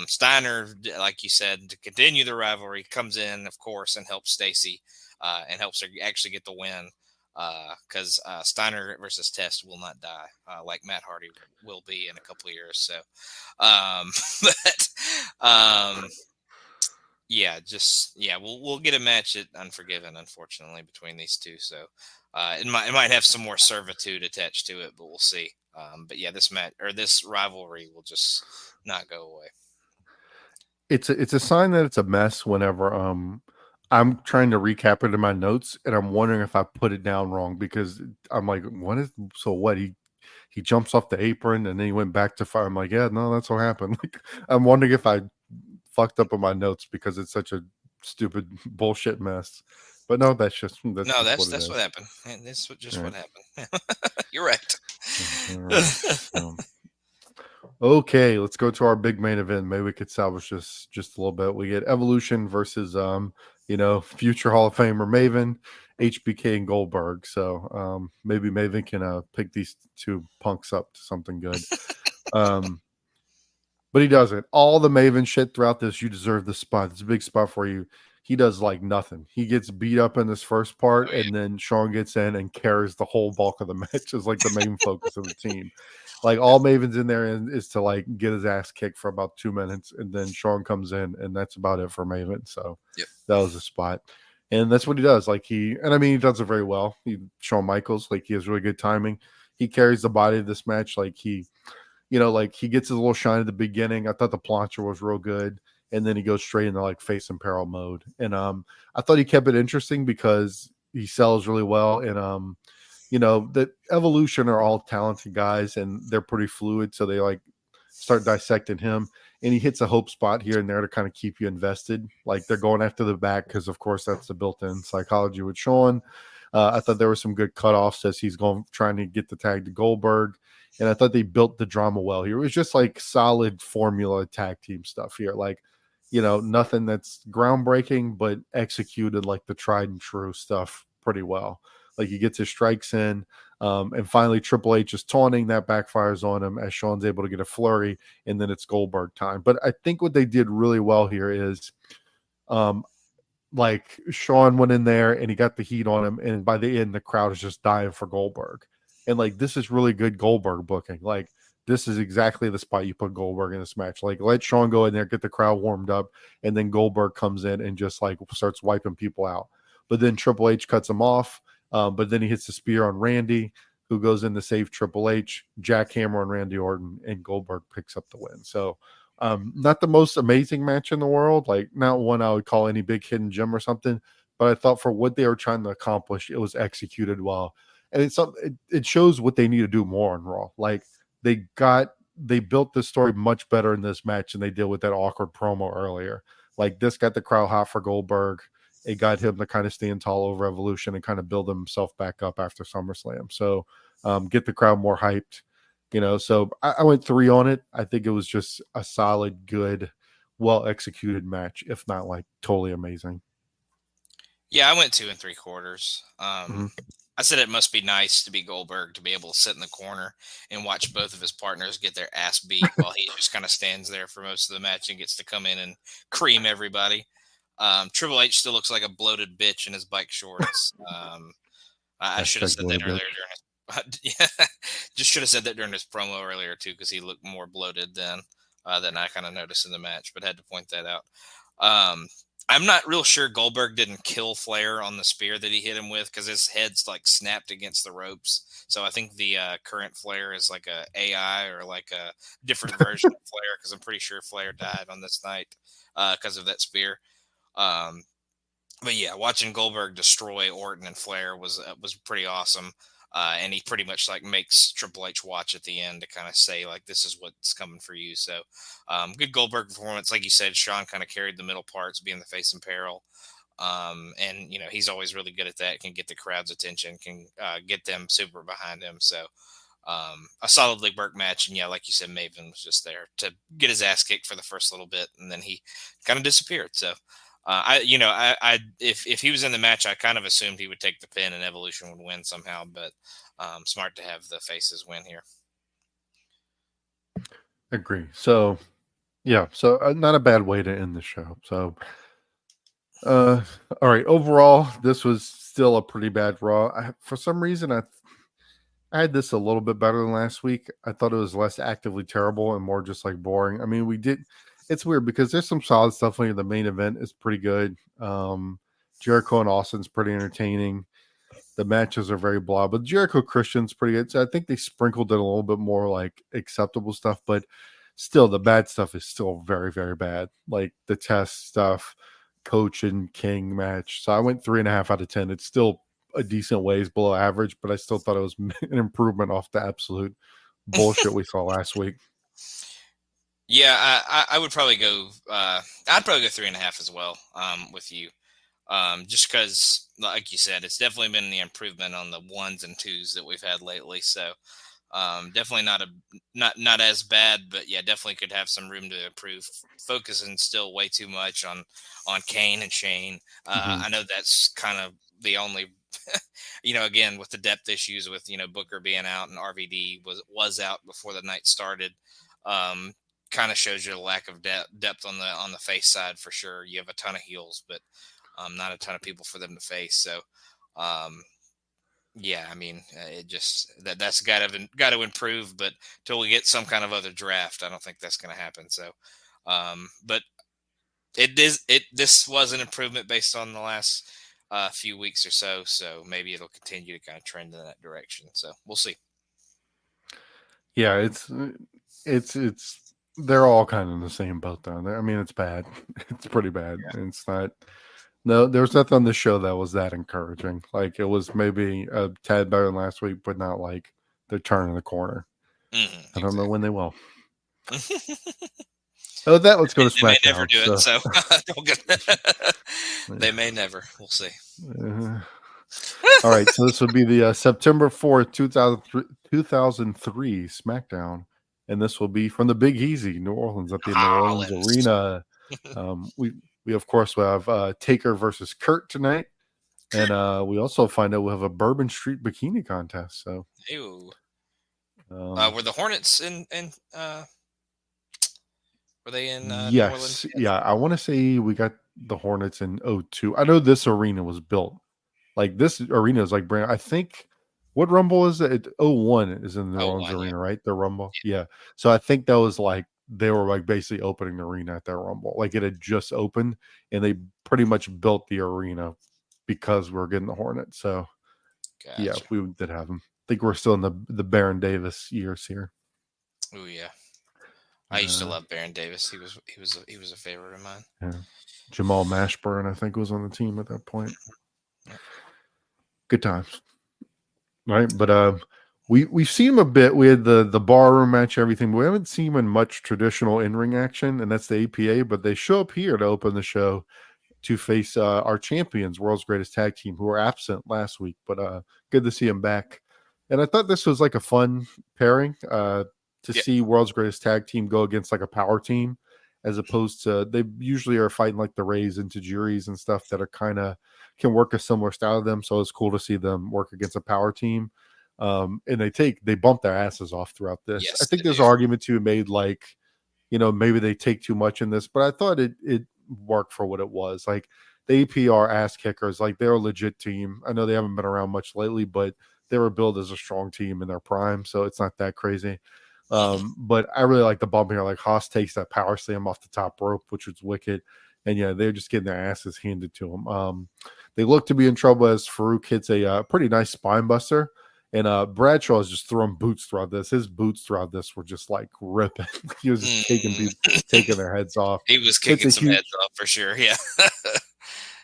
Steiner, like you said, to continue the rivalry, comes in, of course, and helps Stacy and helps her actually get the win. Because Steiner versus Test will not die, like Matt Hardy will be in a couple of years. So, we'll get a match at Unforgiven, unfortunately, between these two. So, it might have some more servitude attached to it, but we'll see. But yeah, this rivalry will just not go away. It's a sign that it's a mess whenever I'm trying to recap it in my notes, and I'm wondering if I put it down wrong, because I'm like, what? He jumps off the apron and then he went back to fire. I'm like, yeah, no, that's what happened. I'm wondering if I fucked up on my notes because it's such a stupid bullshit mess. But no, that's what happened. That's what happened. You're right. Okay, let's go to our big main event. Maybe we could salvage this just a little bit. We get Evolution versus future Hall of Famer Maven, HBK, and Goldberg. So maybe Maven can pick these two punks up to something good. But he doesn't. All the Maven shit throughout this, you deserve this spot. It's a big spot for you. He does nothing. He gets beat up in this first part, and then Sean gets in and carries the whole bulk of the match as the main focus of the team. All Maven's in there is to get his ass kicked for about 2 minutes, and then Sean comes in, and that's about it for Maven. So That was a spot. And that's what he does. He does it very well. Shawn Michaels, he has really good timing. He carries the body of this match. He gets his little shine at the beginning. I thought the plancha was real good. And then he goes straight into face and peril mode. And I thought he kept it interesting because he sells really well. And the Evolution are all talented guys, and they're pretty fluid. So they start dissecting him, and he hits a hope spot here and there to kind of keep you invested. They're going after the back because, of course, that's the built-in psychology with Sean. I thought there were some good cutoffs as he's trying to get the tag to Goldberg. And I thought they built the drama well here. It was just solid formula tag team stuff here. Nothing that's groundbreaking, but executed the tried and true stuff pretty well. He gets his strikes in, and finally Triple H is taunting. That backfires on him as Sean's able to get a flurry, and then it's Goldberg time. But I think what they did really well here is, Sean went in there and he got the heat on him, and by the end the crowd is just dying for Goldberg. And this is really good Goldberg booking. This is exactly the spot you put Goldberg in this match. Let Sean go in there, get the crowd warmed up, and then Goldberg comes in and just starts wiping people out. But then Triple H cuts him off. But then he hits the spear on Randy, who goes in to save Triple H, jackhammer on Randy Orton, and Goldberg picks up the win. So not the most amazing match in the world, not one I would call any big hidden gem or something, but I thought for what they were trying to accomplish, it was executed well. And it shows what they need to do more on Raw. Like they built the story much better in this match than they did with that awkward promo earlier. Like this got the crowd hot for Goldberg. It got him to kind of stand tall over Evolution and kind of build himself back up after SummerSlam. So get the crowd more hyped, So I went 3 on it. I think it was just a solid, good, well executed match, if not like totally amazing. Yeah, I went 2 3/4. Mm-hmm. I said it must be nice to be Goldberg to be able to sit in the corner and watch both of his partners get their ass beat while he just kind of stands there for most of the match and gets to come in and cream everybody. Triple H still looks like a bloated bitch in his bike shorts. I should have said that earlier just should have said that during his promo earlier too, because he looked more bloated than I kind of noticed in the match, but had to point that out. I'm not real sure Goldberg didn't kill Flair on the spear that he hit him with because his head's like snapped against the ropes. So I think the current Flair is like a AI or like a different version of Flair, because I'm pretty sure Flair died on this night because of that spear. But yeah, watching Goldberg destroy Orton and Flair was pretty awesome. And he pretty much like makes Triple H watch at the end to kind of say like, this is what's coming for you. So good Goldberg performance. Like you said, Sean kind of carried the middle parts, being the face in peril. And he's always really good at that. Can get the crowd's attention, can get them super behind him. So a solidly worked match. And yeah, like you said, Maven was just there to get his ass kicked for the first little bit, and then he kind of disappeared. So if he was in the match, I kind of assumed he would take the pin and Evolution would win somehow, but smart to have the faces win here. Agree. So, yeah. So not a bad way to end the show. So, all right. Overall, this was still a pretty bad Raw. For some reason, I had this a little bit better than last week. I thought it was less actively terrible and more just like boring. I mean, it's weird because there's some solid stuff. Like the main event is pretty good. Jericho and Austin's pretty entertaining. The matches are very blah, but Jericho Christian's pretty good. So I think they sprinkled in a little bit more like acceptable stuff, but still the bad stuff is still very, very bad. Like the test stuff, Coach and King match. So I went 3.5 out of 10. It's still a decent ways below average, but I still thought it was an improvement off the absolute bullshit we saw last week. Yeah, I would probably go. I'd probably go 3.5 as well. With you, just because, like you said, it's definitely been the improvement on the 1s and 2s that we've had lately. So, definitely not as bad, but yeah, definitely could have some room to improve. Focusing still way too much on Kane and Shane. I know that's kind of the only. Again, with the depth issues with Booker being out and RVD was out before the night started. Kind of shows you the lack of depth on the face side for sure. You have a ton of heels, but not a ton of people for them to face. So, yeah, I mean, it just that's got to improve. But till we get some kind of other draft, I don't think that's going to happen. So, but this was an improvement based on the last few weeks or so. So maybe it'll continue to kind of trend in that direction. So we'll see. Yeah, it's. They're all kind of in the same boat down there. I mean, it's bad. It's pretty bad. Yeah. It's not. No, there was nothing on the show that was that encouraging. Like it was maybe a tad better than last week, but not like they're turning the corner. I don't know when they will. Oh, that let's go to SmackDown. They may never do it, so don't get. They may never. We'll see. All right, so this would be the September 4th, 2003 SmackDown. And this will be from the Big Easy, New Orleans, at the New Orleans Arena. We of course will have Taker versus Kurt tonight, and we also find out we'll have a Bourbon Street bikini contest. So, were the Hornets in? Were they in? Yes, New Orleans? Yeah. I want to say we got the Hornets in 2002. I know this arena was built. Like this arena is like brand. I think. What Rumble is it? 2001 is in the New Orleans Arena, right? The Rumble. Yeah. So I think that was like they were like basically opening the arena at that Rumble. Like it had just opened and they pretty much built the arena because we're getting the Hornets. So yeah, we did have them. I think we're still in the Baron Davis years here. Oh yeah. I used to love Baron Davis. He was a favorite of mine. Yeah. Jamal Mashburn, I think, was on the team at that point. Yeah. Good times. Right. But we've seen him a bit. We had the barroom match, everything, but we haven't seen him in much traditional in-ring action, and that's the APA, but they show up here to open the show to face our champions, World's Greatest Tag Team, who were absent last week, but good to see him back. And I thought this was like a fun pairing to see World's Greatest Tag Team go against like a power team, as opposed to they usually are fighting like the Rays into juries and stuff that are kind of can work a similar style to them. So it's cool to see them work against a power team. And they bump their asses off throughout this. Yes, I think there's an argument to be made, like, maybe they take too much in this, but I thought it worked for what it was. Like, the APR ass kickers, like, they're a legit team. I know they haven't been around much lately, but they were built as a strong team in their prime, so it's not that crazy. But I really like the bump here. Like, Haas takes that power slam off the top rope, which was wicked. And yeah, they're just getting their asses handed to them. They look to be in trouble as Farouk hits a pretty nice spine buster. And Bradshaw is just throwing boots throughout this. His boots throughout this were just like ripping. He was just taking their heads off. He was kicking some heads off for sure. Yeah.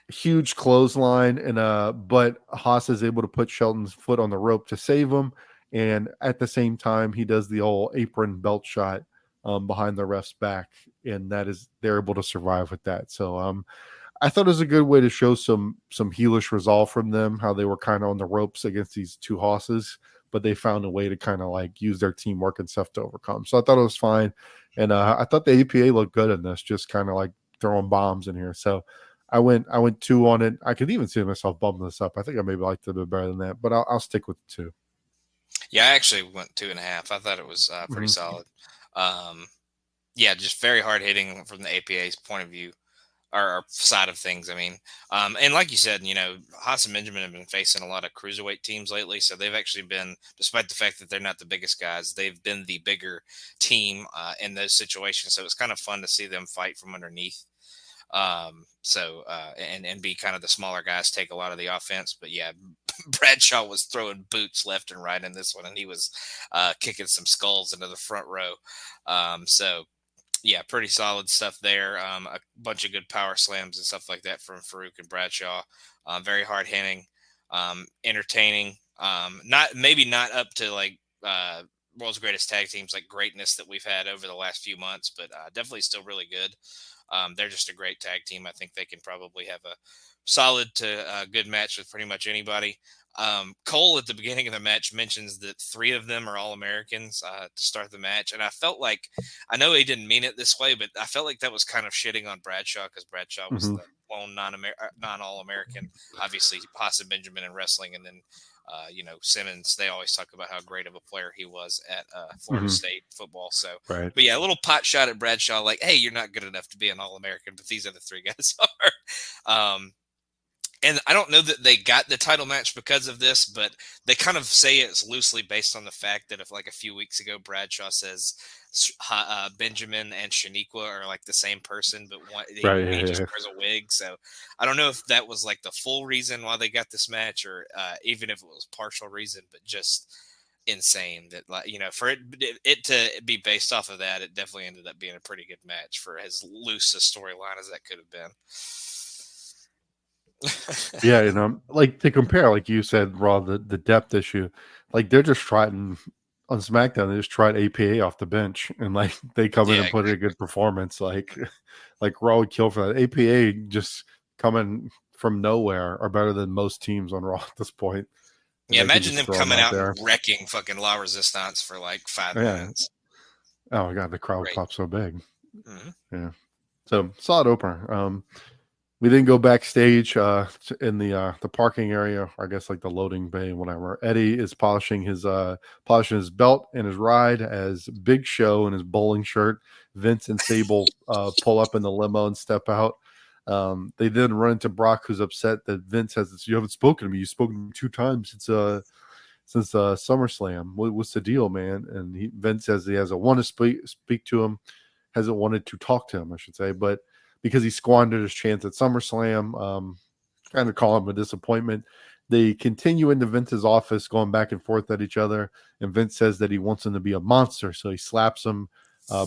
Huge clothesline. But Haas is able to put Shelton's foot on the rope to save him. And at the same time, he does the old apron belt shot behind the ref's back. And they're able to survive with that. So I thought it was a good way to show some heelish resolve from them, how they were kind of on the ropes against these two hosses, but they found a way to kind of like use their teamwork and stuff to overcome. So I thought it was fine. And I thought the APA looked good in this, just kind of like throwing bombs in here. So I went 2 on it. I could even see myself bumping this up. I think I maybe liked it a bit better than that, but I'll stick with 2. Yeah, I actually went 2.5. I thought it was pretty solid. Yeah, just very hard hitting from the APA's point of view. Our side of things. I mean, and like you said, Haas and Benjamin have been facing a lot of cruiserweight teams lately. So they've actually been, despite the fact that they're not the biggest guys, they've been the bigger team in those situations. So it's kind of fun to see them fight from underneath. And be kind of the smaller guys take a lot of the offense. But yeah, Bradshaw was throwing boots left and right in this one, and he was kicking some skulls into the front row. Yeah, pretty solid stuff there. A bunch of good power slams and stuff like that from Farouk and Bradshaw. Very hard hitting, entertaining. Not up to like World's Greatest Tag Teams like greatness that we've had over the last few months, but definitely still really good. They're just a great tag team. I think they can probably have a solid to good match with pretty much anybody. Cole at the beginning of the match mentions that 3 of them are All-Americans to start the match. And I felt like, I know he didn't mean it this way, but I felt like that was kind of shitting on Bradshaw because Bradshaw was the lone non-All-American. Obviously, Haas and Benjamin in wrestling. And then, Simmons, they always talk about how great of a player he was at Florida State football. So, right. But yeah, a little pot shot at Bradshaw, like, hey, you're not good enough to be an All-American, but these other 3 guys are. And I don't know that they got the title match because of this, but they kind of say it's loosely based on the fact that if like a few weeks ago, Bradshaw says Benjamin and Shaniqua are like the same person, but he just wears a wig. So I don't know if that was like the full reason why they got this match or even if it was partial reason, but just insane that, for it to be based off of that, it definitely ended up being a pretty good match for as loose a storyline as that could have been. Yeah, like to compare, like you said, Raw, the depth issue, like they're just trying on SmackDown, they just tried APA off the bench and like they come in and put in a good performance. Like Raw would kill for that. APA just coming from nowhere are better than most teams on Raw at this point. Yeah, imagine them coming out and wrecking fucking La Resistance for like 5 minutes. Oh my god, the crowd popped so big. Yeah. So solid opener. We then go backstage in the parking area, or I guess like the loading bay, whatever. Eddie is polishing his belt and his ride as Big Show in his bowling shirt. Vince and Sable pull up in the limo and step out. They then run into Brock, who's upset that Vince has this. You haven't spoken to me. You've spoken to me 2 times since SummerSlam. What's the deal, man? And Vince says he hasn't wanted to speak to him, hasn't wanted to talk to him, I should say, but because he squandered his chance at SummerSlam, kind of call him a disappointment. They continue into Vince's office, going back and forth at each other, and Vince says that he wants him to be a monster, so he slaps him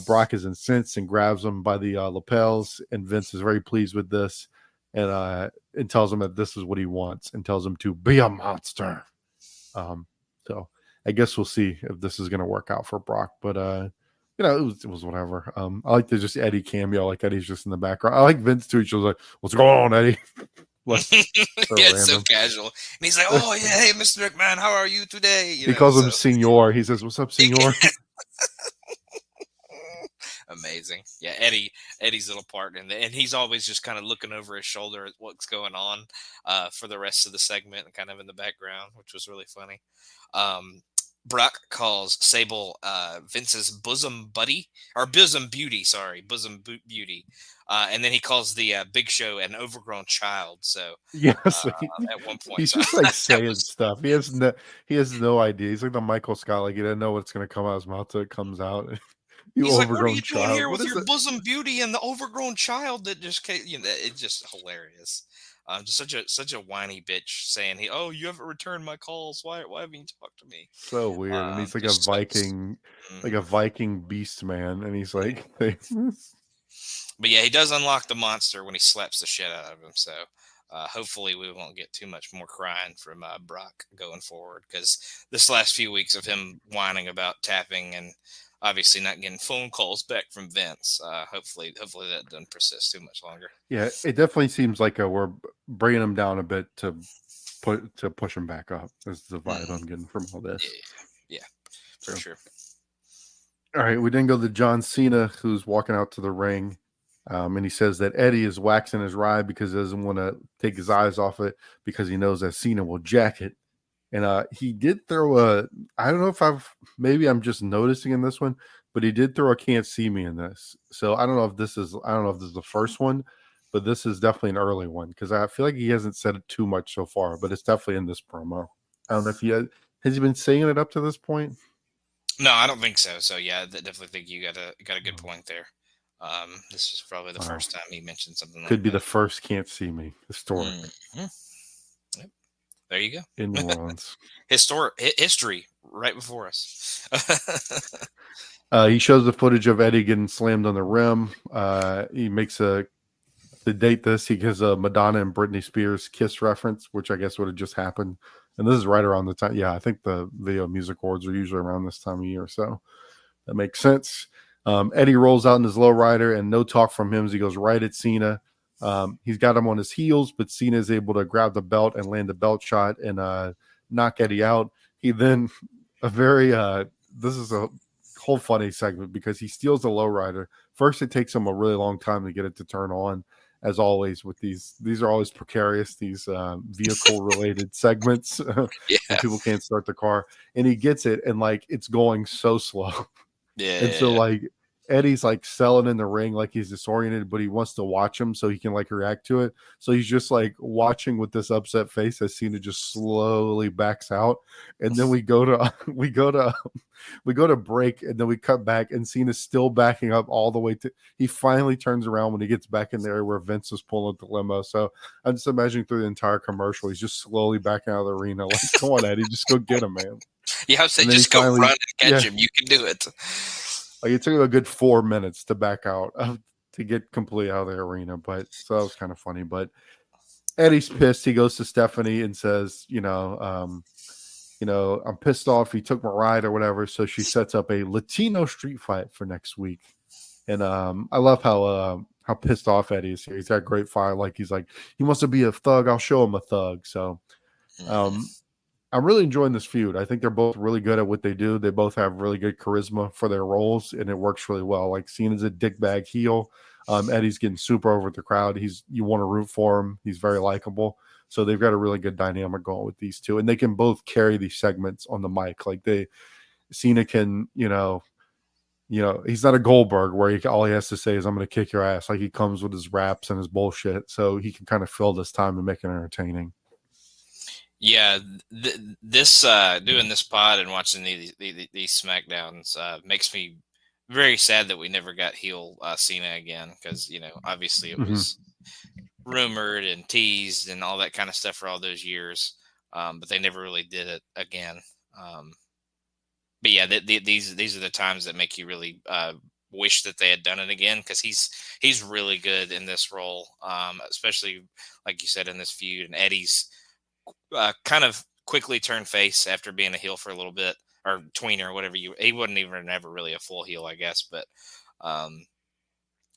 Brock is incensed and grabs him by the lapels, and Vince is very pleased with this, and tells him that this is what he wants, and tells him to be a monster. So I guess we'll see if this is going to work out for Brock, but it was whatever. I like to just Eddie cameo, like Eddie's just in the background. I like Vince too. He was like, "What's going on, Eddie?" Like, it's so casual, and he's like, "Oh yeah, hey, Mr. McMahon, how are you today?" He calls him Senor. He says, "What's up, Senor?" Amazing. Yeah, Eddie's little part and he's always just kind of looking over his shoulder at what's going on for the rest of the segment and kind of in the background, which was really funny. Brock calls Sable Vince's bosom buddy or bosom beauty, beauty. And then he calls the Big Show an overgrown child. So yes, at one point he's just like saying stuff. He has no idea. He's like the Michael Scott, like he doesn't know what's going to come out of his mouth till it comes out. He's like, "What are you doing here with your bosom beauty and the overgrown child that just came?" It's just hilarious. Just such a whiny bitch saying, you haven't returned my calls. Why haven't you talked to me?" So weird. And he's like a Viking, like a Viking beast man. And he's like, but yeah, he does unlock the monster when he slaps the shit out of him. So hopefully we won't get too much more crying from Brock going forward, because this last few weeks of him whining about tapping and obviously not getting phone calls back from Vince. Hopefully that doesn't persist too much longer. Yeah, it definitely seems like we're bringing him down a bit to push him back up. This is the vibe I'm getting from all this. Yeah, for sure. All right, we then go to John Cena, who's walking out to the ring, and he says that Eddie is waxing his ride because he doesn't want to take his eyes off it because he knows that Cena will jack it. And he did throw I don't know if maybe I'm just noticing in this one, but he did throw a can't see me in this. So I don't know if this is the first one, but this is definitely an early one because I feel like he hasn't said it too much so far, but it's definitely in this promo. I don't know if has he been saying it up to this point? No, I don't think so. So yeah, I definitely think you got a good point there. This is probably the first time he mentioned something like that. Could be the first can't see me historic. Mm-hmm. Yep. There you go. In New Orleans. History right before us. He shows the footage of Eddie getting slammed on the rim. He makes to date this, he gives a Madonna and Britney Spears kiss reference, which I guess would have just happened. And this is right around the time. Yeah, I think the Video Music Awards are usually around this time of year. So that makes sense. Eddie rolls out in his lowrider and no talk from him as he goes right at Cena. He's got him on his heels, but Cena is able to grab the belt and land a belt shot and knock Eddie out. He then this is a whole funny segment because he steals the lowrider. First, it takes him a really long time to get it to turn on. As always, with these are always precarious, these vehicle related segments. Yeah. People can't start the car, and he gets it, and like it's going so slow. Yeah. And so like Eddie's like selling in the ring like he's disoriented, but he wants to watch him so he can like react to it. So he's just like watching with this upset face as Cena just slowly backs out. And then we go to break, and then we cut back and Cena's still backing up all the way to he finally turns around when he gets back in there where Vince is pulling the limo. So I'm just imagining through the entire commercial, he's just slowly backing out of the arena. Like, come on, Eddie, just go get him, man. Yeah, I would say just go run and catch him. You can do it. Like it took him a good 4 minutes to back out to get completely out of the arena, but so that was kind of funny. But Eddie's pissed. He goes to Stephanie and says, I'm pissed off. He took my ride or whatever. So she sets up a Latino street fight for next week. And I love how pissed off Eddie is here. He's got great fire. Like he's like, he wants to be a thug. I'll show him a thug. So I'm really enjoying this feud. I think they're both really good at what they do. They both have really good charisma for their roles, and it works really well. Like Cena's a dickbag heel. Eddie's getting super over with the crowd. You want to root for him. He's very likable. So they've got a really good dynamic going with these two, and they can both carry these segments on the mic. Like Cena can, he's not a Goldberg where all he has to say is, I'm going to kick your ass. Like he comes with his raps and his bullshit. So he can kind of fill this time and make it entertaining. Yeah, this doing this pod and watching these SmackDowns makes me very sad that we never got heel Cena again because, obviously it was rumored and teased and all that kind of stuff for all those years, but they never really did it again. But yeah, these are the times that make you really wish that they had done it again, because he's really good in this role, especially like you said in this feud. And Eddie's kind of quickly turned face after being a heel for a little bit, or tweener, whatever he wasn't even ever really a full heel, I guess, but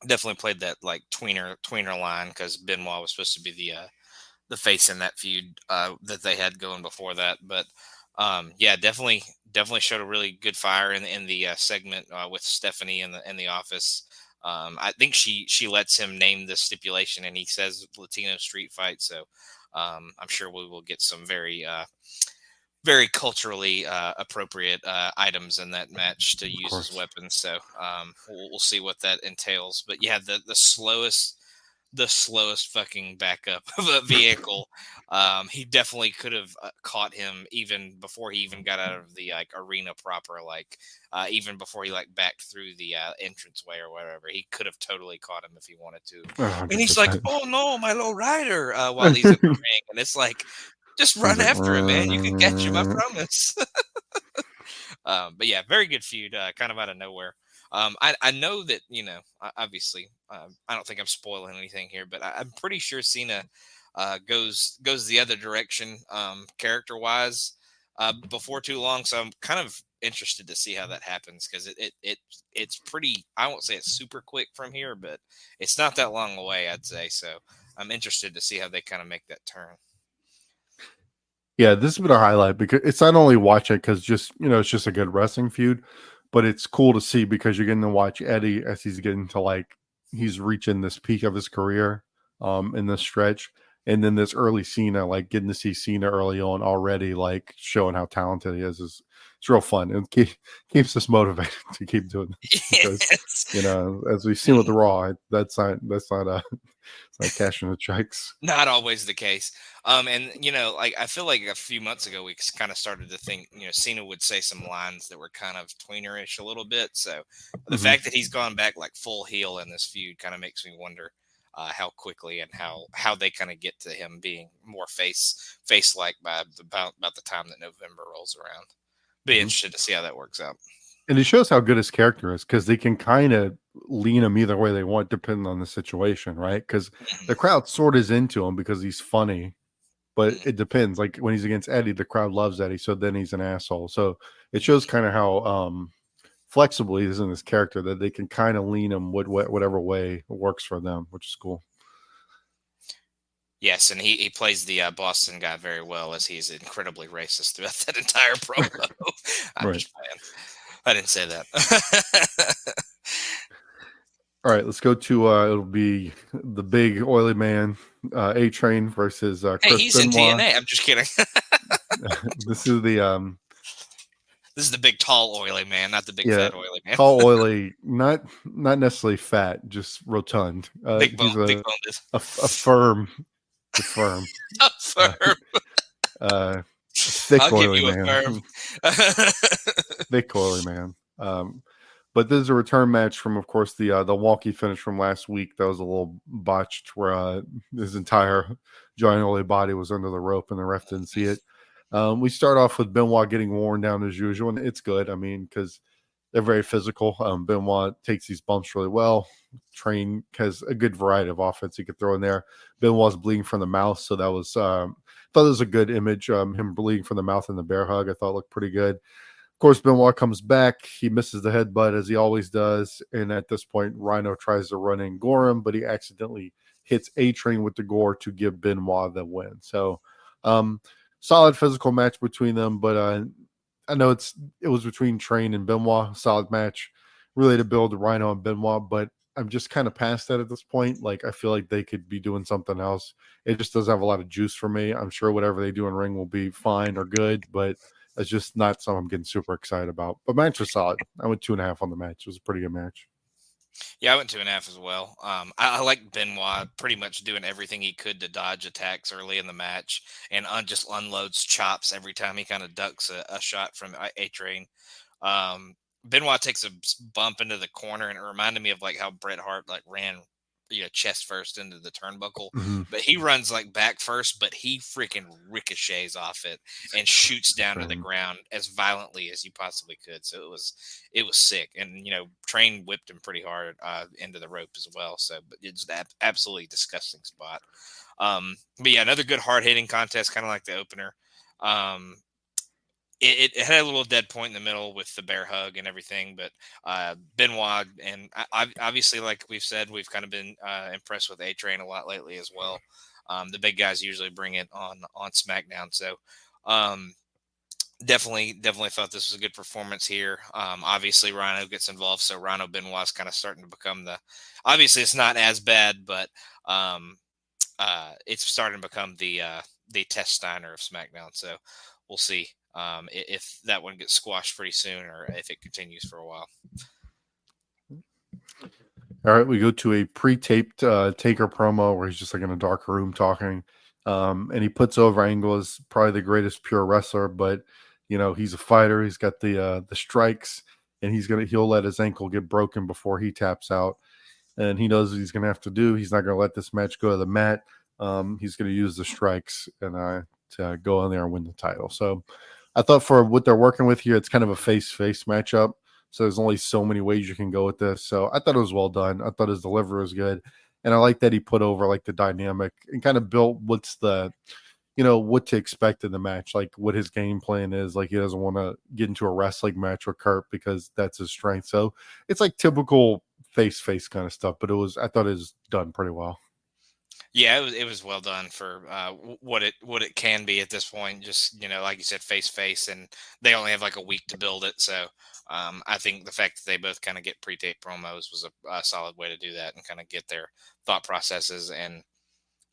definitely played that like tweener line, because Benoit was supposed to be the face in that feud that they had going before that. But yeah, definitely showed a really good fire in the segment with Stephanie in the office. I think she lets him name the stipulation, and he says Latino street fight. So I'm sure we will get some very culturally appropriate items in that match to use as weapons. So we'll see what that entails. But yeah, the slowest fucking backup of a vehicle. He definitely could have caught him even before he even got out of the like arena proper, like even before he like backed through the entranceway or whatever. He could have totally caught him if he wanted to. 100%. And he's like, "Oh no, my low rider!" While he's in the ring, and it's like, just run after him, man. You can catch him, I promise. But yeah, very good feud, kind of out of nowhere. I know that, obviously, I don't think I'm spoiling anything here, but I'm pretty sure Cena goes the other direction character-wise before too long. So I'm kind of interested to see how that happens, because it's pretty, I won't say it's super quick from here, but it's not that long away, I'd say. So I'm interested to see how they kind of make that turn. Yeah, this has been a highlight, because it's not only watch it because just, it's just a good wrestling feud, but it's cool to see because you're getting to watch Eddie as he's getting to he's reaching this peak of his career in this stretch. And then this early Cena, getting to see Cena early on already, showing how talented he is it's real fun. And keeps us motivated to keep doing this because, as we've seen with the Raw, that's not it's like cashing the checks. Not always the case. And I feel like a few months ago we kind of started to think, Cena would say some lines that were kind of tweenerish a little bit. So the fact that he's gone back full heel in this feud kind of makes me wonder how quickly and how they kind of get to him being more face-like by about the time that November rolls around. Be interested to see how that works out. And it shows how good his character is, because they can kind of lean him either way they want, depending on the situation, right? Because the crowd sort of is into him because he's funny, but it depends. Like when he's against Eddie, the crowd loves Eddie, so then he's an asshole. So it shows kind of how flexible he is in this character, that they can kind of lean him whatever way works for them, which is cool. Yes, and he plays the Boston guy very well, as he's incredibly racist throughout that entire promo. I'm just playing. I didn't say that. All right, let's go to it'll be the big oily man, A-Train versus Chris he's Benoit. in TNA. I'm just kidding. This is the big tall oily man, not the big fat oily man. Tall oily, not necessarily fat, just rotund. Big boned. A firm. A firm. Thick I'll oily give you man. A firm. Thick oily man. But this is a return match from, of course, the wonky finish from last week. That was a little botched, where his entire giant oily body was under the rope and the ref didn't see it. We start off with Benoit getting worn down as usual, and it's good. I mean, because they're very physical. Benoit takes these bumps really well. Train has a good variety of offense he could throw in there. Benoit's bleeding from the mouth, so that was thought it was a good image. Him bleeding from the mouth in the bear hug, I thought looked pretty good. Of course, Benoit comes back. He misses the headbutt, as he always does. And at this point, Rhino tries to run in gore him, but he accidentally hits A-Train with the gore to give Benoit the win. So, solid physical match between them. But I know it was between Train and Benoit. Solid match, really, to build Rhino and Benoit. But I'm just kind of past that at this point. I feel like they could be doing something else. It just doesn't have a lot of juice for me. I'm sure whatever they do in ring will be fine or good, but it's just not something I'm getting super excited about. But match was solid. I went 2.5 on the match. It was a pretty good match. Yeah, I went 2.5 as well. I like Benoit pretty much doing everything he could to dodge attacks early in the match, and just unloads chops every time he kind of ducks a shot from A-Train. Benoit takes a bump into the corner, and it reminded me of how Bret Hart ran chest first into the turnbuckle, Mm-hmm. but he runs like back first, but he freaking ricochets off it and shoots down to the ground as violently as you possibly could. So it was sick. And, Train whipped him pretty hard into the rope as well. So, but it's absolutely disgusting spot. But yeah, another good hard hitting contest, kind of like the opener. It had a little dead point in the middle with the bear hug and everything, but Benoit and obviously, like we've said, we've kind of been impressed with A-Train a lot lately as well. The big guys usually bring it on SmackDown, so definitely thought this was a good performance here. Obviously, Rhino gets involved, so Rhino Benoit's kind of starting to become obviously it's not as bad, but it's starting to become the Test Steiner of SmackDown. So we'll see if that one gets squashed pretty soon or if it continues for a while. All right, we go to a pre-taped Taker promo where he's just like in a dark room talking, and he puts over Angle as probably the greatest pure wrestler, but he's a fighter. He's got the strikes, and he'll let his ankle get broken before he taps out, and he knows what he's gonna have to do. He's not gonna let this match go to the mat. He's gonna use the strikes and to go in there and win the title. So I thought for what they're working with here, it's kind of a face-to-face matchup. So there's only so many ways you can go with this. So I thought it was well done. I thought his delivery was good. And I like that he put over like the dynamic and kind of built what's the, what to expect in the match, like what his game plan is. Like he doesn't want to get into a wrestling match with Kurt because that's his strength. So it's like typical face-to-face kind of stuff, but I thought it was done pretty well. Yeah, it was well done for what it can be at this point. Just like you said, face, and they only have like a week to build it. So I think the fact that they both kind of get pre-tape promos was a solid way to do that and kind of get their thought processes and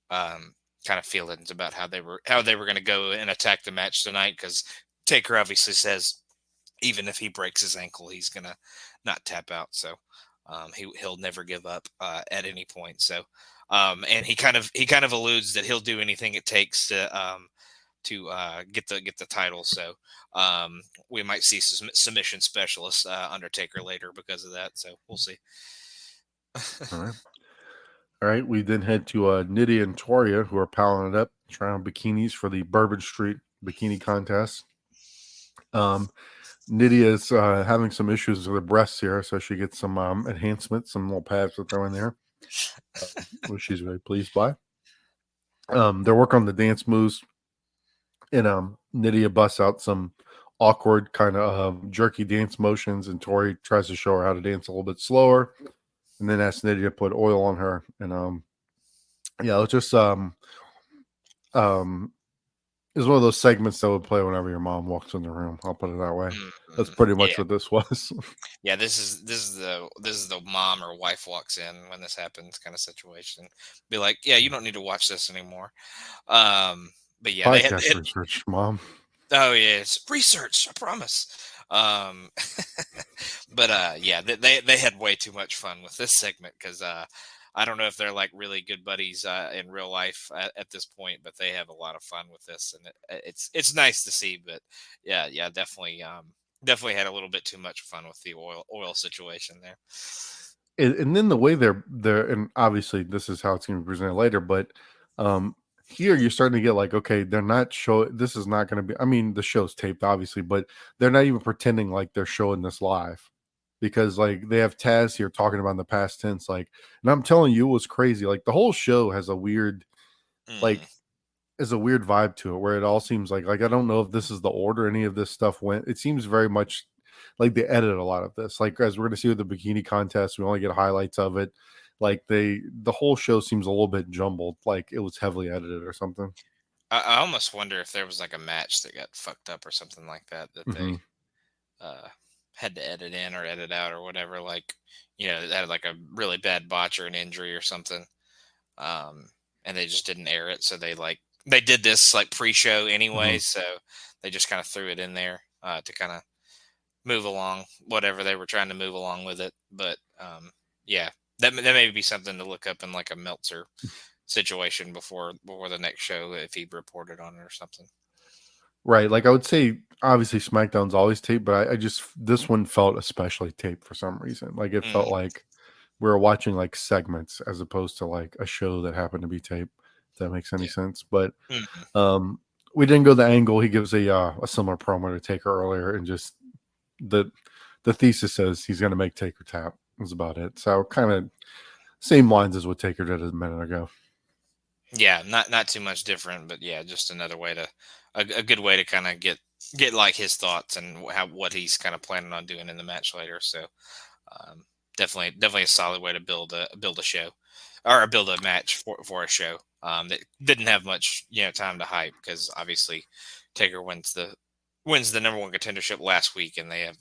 kind of feelings about how they were going to go and attack the match tonight. Because Taker obviously says even if he breaks his ankle, he's gonna not tap out. So he'll never give up at any point. So. And he kind of alludes that he'll do anything it takes to get the title. So we might see some submission specialists Undertaker later because of that. So we'll see. All right. We then head to Nydia and Toria, who are palling it up, trying on bikinis for the Bourbon Street bikini contest. Nydia is having some issues with her breasts here, so she gets some enhancements, some little pads to throw in there. Which she's very pleased by. They're working on the dance moves, and Nydia busts out some awkward kind of jerky dance motions, and Tori tries to show her how to dance a little bit slower, and then asks Nydia to put oil on her. And it's just it's one of those segments that would play whenever your mom walks in the room. I'll put it that way. That's pretty much what this was. Yeah, this is the mom or wife walks in when this happens kind of situation. Be like, yeah, you don't need to watch this anymore. But yeah, podcast research, mom. Oh yeah, it's research. I promise. But yeah, they had way too much fun with this segment because I don't know if they're like really good buddies in real life at this point, but they have a lot of fun with this, and it's nice to see. But yeah, definitely had a little bit too much fun with the oil situation there. And then the way they're and obviously this is how it's going to be presented later, but here you're starting to get like, okay, they're not showing. This is not going to be. I mean, the show's taped, obviously, but they're not even pretending like they're showing this live. Because like they have Taz here talking about in the past tense, like, and I'm telling you, it was crazy. Like the whole show has a weird, is a weird vibe to it, where it all seems like I don't know if this is the order any of this stuff went. It seems very much like they edited a lot of this. Like as we're gonna see with the bikini contest, we only get highlights of it. Like the whole show seems a little bit jumbled, like it was heavily edited or something. I almost wonder if there was like a match that got fucked up or something like that they had to edit in or edit out or whatever, like, that had like a really bad botch or an injury or something. And they just didn't air it. So they did this like pre-show anyway. So they just kind of threw it in there to kind of move along, whatever they were trying to move along with it. But yeah, that may be something to look up in like a Meltzer situation before the next show, if he reported on it or something. Right. Like I would say, obviously SmackDown's always taped, but I just, this one felt especially taped for some reason. Like it felt like we were watching like segments as opposed to like a show that happened to be taped. If that makes any sense. But we didn't go the angle. He gives a similar promo to Taker earlier, and just the thesis says he's going to make Taker tap. Was about it. So kind of same lines as what Taker did a minute ago. Yeah, not too much different, but yeah, just another way to a good way to kind of get like his thoughts and what he's kind of planning on doing in the match later. So definitely a solid way to build a show or build a match for a show that didn't have much time to hype, because obviously Taker wins the number one contendership last week, and they have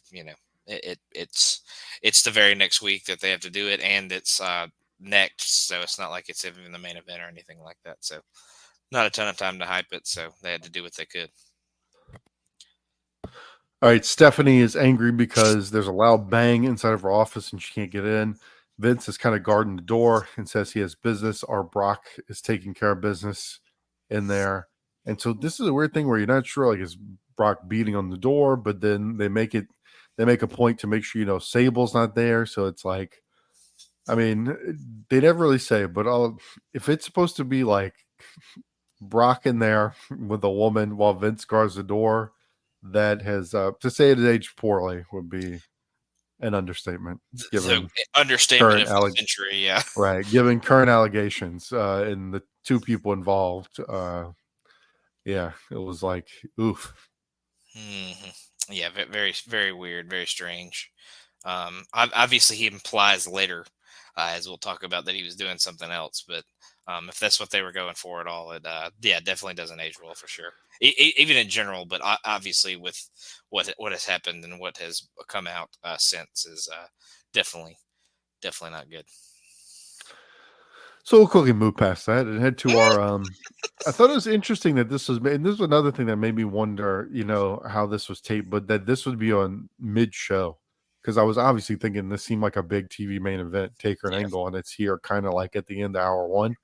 it's the very next week that they have to do it, and it's next, so it's not like it's even the main event or anything like that. So not a ton of time to hype it, so they had to do what they could. All right, Stephanie is angry because there's a loud bang inside of her office and she can't get in. Vince is kind of guarding the door and says he has business, or Brock is taking care of business in there. And so this is a weird thing where you're not sure, like, is Brock beating on the door, but then they make a point to make sure Sable's not there. So it's like, I mean, they never really say, but if it's supposed to be like Brock in there with a woman while Vince guards the door, that has to say it aged poorly would be an understatement. Given understatement of the century, yeah. Right, given current allegations and the two people involved, yeah, it was like, oof. Mm-hmm. Yeah, very, very weird, very strange. Obviously, he implies later, as we'll talk about, that he was doing something else. But if that's what they were going for at all, it definitely doesn't age well for sure. Even in general, but obviously with what has happened and what has come out since is definitely not good. So we'll quickly move past that and head to our. I thought it was interesting that this was, and this was another thing that made me wonder, how this was taped, but that this would be on mid-show, because I was obviously thinking this seemed like a big TV main event, Taker and Angle, and it's here kind of like at the end of hour one.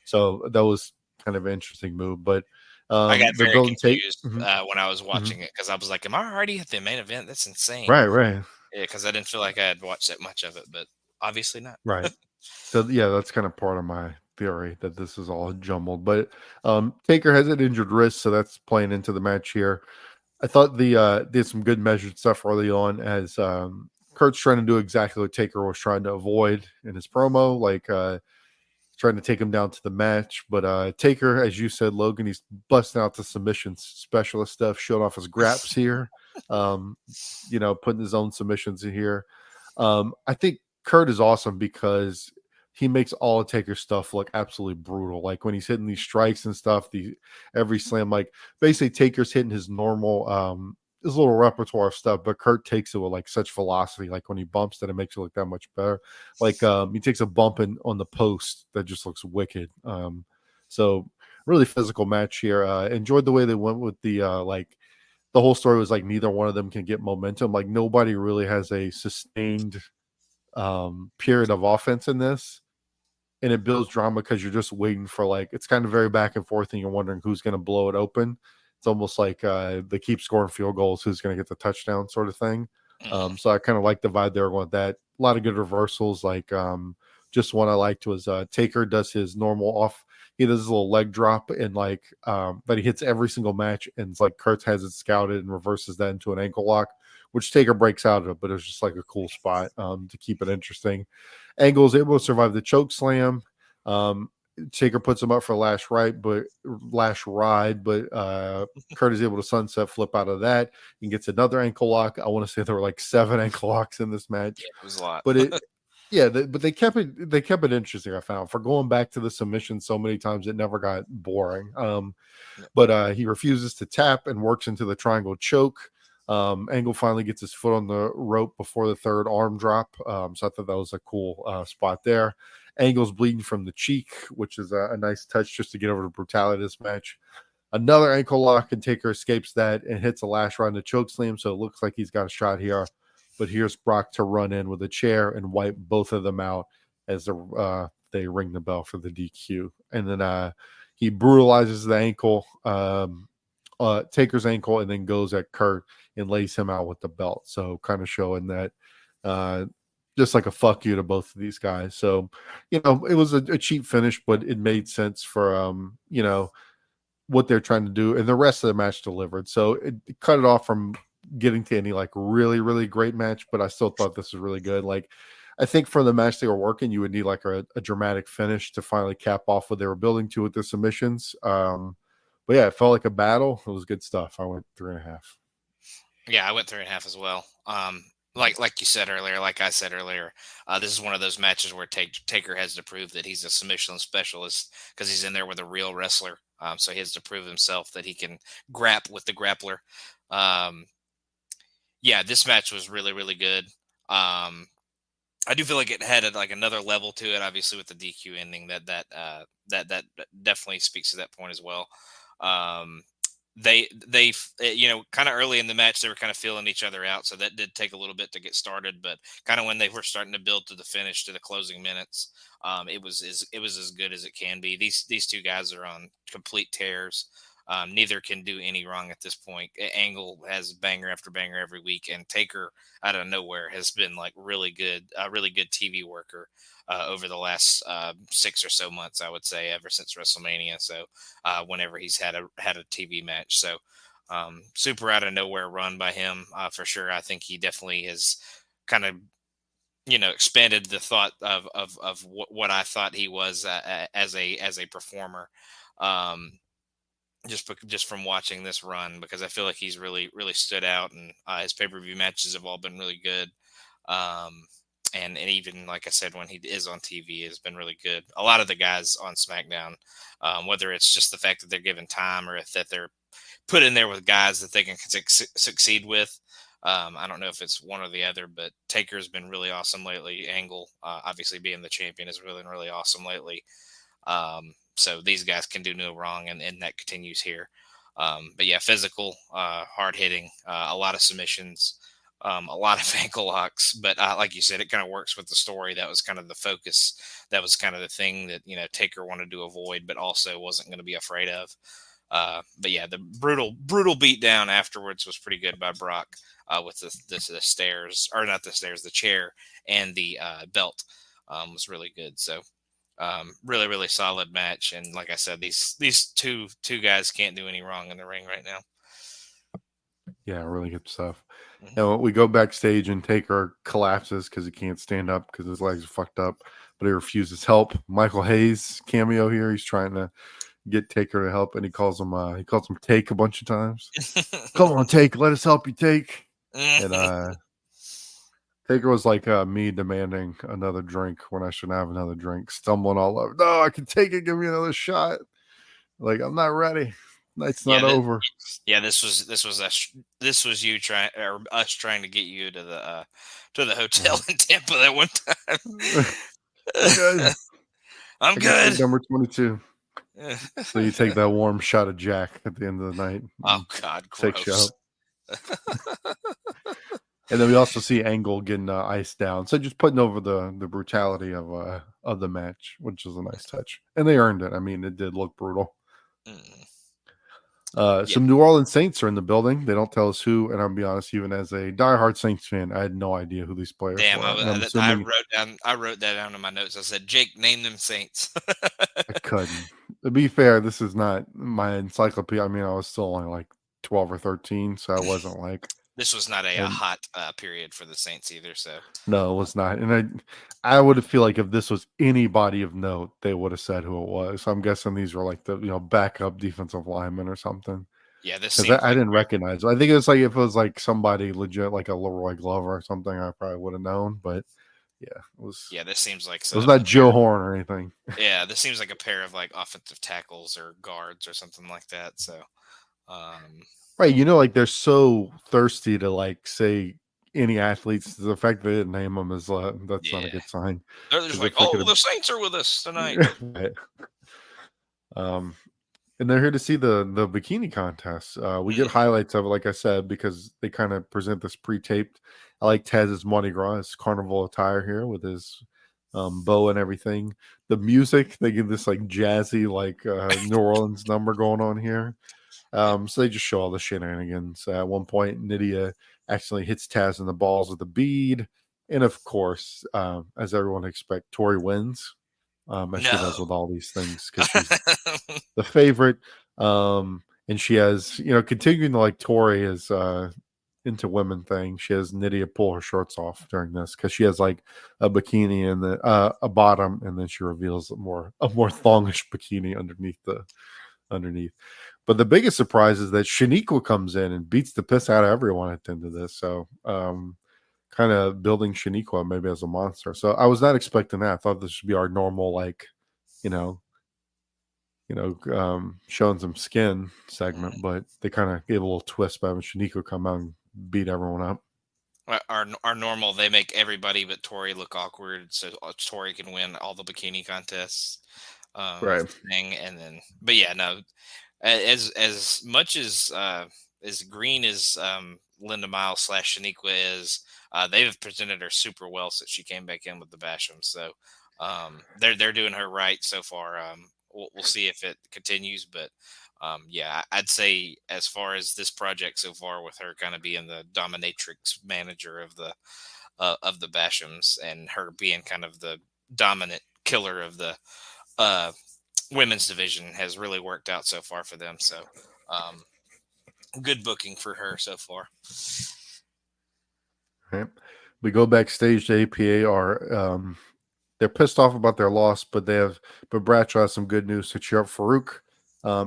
So that was kind of an interesting move, but. I got very confused when I was watching it, because I was like, am I already at the main event? That's insane. Right. Yeah, because I didn't feel like I had watched that much of it, but obviously not. Right. So, yeah, that's kind of part of my theory that this is all jumbled. But Taker has an injured wrist, so that's playing into the match here. I thought did some good measured stuff early on as Kurt's trying to do exactly what Taker was trying to avoid in his promo, like trying to take him down to the match. But Taker, as you said, Logan, he's busting out the submission specialist stuff, showing off his graps here, putting his own submissions in here. I think Kurt is awesome because he makes all of Taker's stuff look absolutely brutal. Like when he's hitting these strikes and stuff, every slam, like basically Taker's hitting his normal, his little repertoire of stuff, but Kurt takes it with like such velocity. Like when he bumps it makes it look that much better. Like he takes a bump on the post that just looks wicked. So really physical match here. Enjoyed the way they went with the the whole story was like neither one of them can get momentum. Like nobody really has a sustained period of offense in this, and it builds drama because you're just waiting for, like, it's kind of very back and forth and you're wondering who's going to blow it open. It's almost like they keep scoring field goals, who's going to get the touchdown sort of thing. So I kind of like the vibe there going with that. A lot of good reversals. Like just one I liked was Taker does his normal he does his little leg drop and like that he hits every single match, and it's like Kurtz has it scouted and reverses that into an ankle lock, which Taker breaks out of, but it's just like a cool spot to keep it interesting. Angle is able to survive the choke slam. Taker puts him up for lash ride, but Kurt is able to sunset flip out of that and gets another ankle lock. I want to say there were like 7 ankle locks in this match. Yeah, it was a lot. But but they kept it interesting. I found, for going back to the submission so many times, it never got boring. But he refuses to tap and works into the triangle choke. Angle finally gets his foot on the rope before the third arm drop. So I thought that was a cool spot there. Angle's bleeding from the cheek, which is a nice touch just to get over the brutality of this match. Another ankle lock, and Taker escapes that and hits a lash rod and a choke slam. So it looks like he's got a shot here. But here's Brock to run in with a chair and wipe both of them out as they ring the bell for the DQ. And then he brutalizes the ankle, Taker's ankle, and then goes at Kurt and lays him out with the belt. So kind of showing that just like a fuck you to both of these guys. So, it was a cheap finish, but it made sense for what they're trying to do, and the rest of the match delivered. So it cut it off from getting to any like really, really great match, but I still thought this was really good. Like, I think for the match they were working, you would need like a dramatic finish to finally cap off what they were building to with the submissions. But yeah, it felt like a battle. It was good stuff. I went 3.5. Yeah, I went 3.5 as well. Like you said earlier, like I said earlier, this is one of those matches where Taker has to prove that he's a submission specialist because he's in there with a real wrestler. So he has to prove himself that he can grapple with the grappler. Yeah, this match was really, really good. I do feel like it had like another level to it, obviously with the DQ ending. That definitely speaks to that point as well. They kind of early in the match, they were kind of feeling each other out. So that did take a little bit to get started, but kind of when they were starting to build to the finish, to the closing minutes, it was as good as it can be. These two guys are on complete tears. Neither can do any wrong at this point. Angle has banger after banger every week, and Taker out of nowhere has been like really good TV worker over the last 6 or so months, I would say, ever since WrestleMania. So whenever he's had a TV match, so super out of nowhere run by him for sure. I think he definitely has kind of expanded the thought of what I thought he was as a performer. Just from watching this run, because I feel like he's really, really stood out, and his pay-per-view matches have all been really good. And even like I said, when he is on TV, has been really good. A lot of the guys on SmackDown, whether it's just the fact that they're given time or if that they're put in there with guys that they can succeed with. I don't know if it's one or the other, but Taker's been really awesome lately. Angle, obviously being the champion, is really, really awesome lately. So these guys can do no wrong, and that continues here. But yeah, physical, hard hitting, a lot of submissions, a lot of ankle locks. But like you said, it kind of works with the story. That was kind of the focus. That was kind of the thing that Taker wanted to avoid, but also wasn't going to be afraid of. But yeah, the brutal beatdown afterwards was pretty good by Brock with the stairs, or not the stairs, the chair and the belt was really good. So. Really, really solid match, and like I said, these two guys can't do any wrong in the ring right now. Yeah, really good stuff. Now we go backstage, and Taker collapses because he can't stand up because his legs are fucked up, but he refuses help. Michael Hayes cameo here. He's trying to get Taker to help, and he calls him Take a bunch of times. Come on, Take, let us help you, Take. And Taker was like me demanding another drink when I shouldn't have another drink, stumbling all over. No, I can take it. Give me another shot. Like, I'm not ready. Night's not over. Yeah, this was you trying, or us trying to get you to the hotel in Tampa that one time. I'm good. Number 22. So you take that warm shot of Jack at the end of the night. Oh God, gross. And then we also see Angle getting iced down. So just putting over the brutality of the match, which is a nice touch. And they earned it. I mean, it did look brutal. Some New Orleans Saints are in the building. They don't tell us who. And I'll be honest, even as a diehard Saints fan, I had no idea who these players were. I wrote that down in my notes. I said, Jake, name them Saints. I couldn't. To be fair, this is not my encyclopedia. I mean, I was still only like 12 or 13, so I wasn't like... This was not a hot period for the Saints either. So no, it was not. And I would feel like if this was anybody of note, they would have said who it was. So I'm guessing these were like the backup defensive linemen or something. Yeah, this I didn't recognize it. I think it's like if it was like somebody legit, like a Leroy Glover or something, I probably would have known. But yeah, it was. Yeah, this seems like it was not Joe Horn or anything. Yeah, this seems like a pair of like offensive tackles or guards or something like that. So. Right, like they're so thirsty to like say any athletes. The fact they didn't name them is that's not a good sign. They're just like, the Saints are with us tonight. Right. And they're here to see the bikini contest. We get highlights of it, like I said, because they kind of present this pre-taped. I like Taz's Mardi Gras, his carnival attire here with his bow and everything. The music, they give this like jazzy, like New Orleans number going on here. So they just show all the shenanigans. At one point, Nydia accidentally hits Taz in the balls with a bead. And of course, as everyone expects, Tori wins, as she does with all these things, because she's the favorite. And she has, continuing to like Tori is into women thing. She has Nydia pull her shorts off during this because she has like a bikini and a bottom, and then she reveals a more thongish bikini underneath. But the biggest surprise is that Shaniqua comes in and beats the piss out of everyone at the end of this. So kind of building Shaniqua maybe as a monster. So I was not expecting that. I thought this should be our normal, like, showing some skin segment, but they kind of gave a little twist by having Shaniqua come out and beat everyone up. Our normal, they make everybody but Tori look awkward, so Tori can win all the bikini contests. Right. And then, but yeah, no, as much as green as Linda Miles / Shaniqua is, they've presented her super well since she came back in with the Basham. So they're doing her right so far. We'll see if it continues, but yeah, I'd say as far as this project so far, with her kind of being the dominatrix manager of the Bashams, and her being kind of the dominant killer of the women's division, has really worked out so far for them. So good booking for her so far. Right. We go backstage. The APA are they're pissed off about their loss, but Bradshaw has some good news to cheer up Farouk.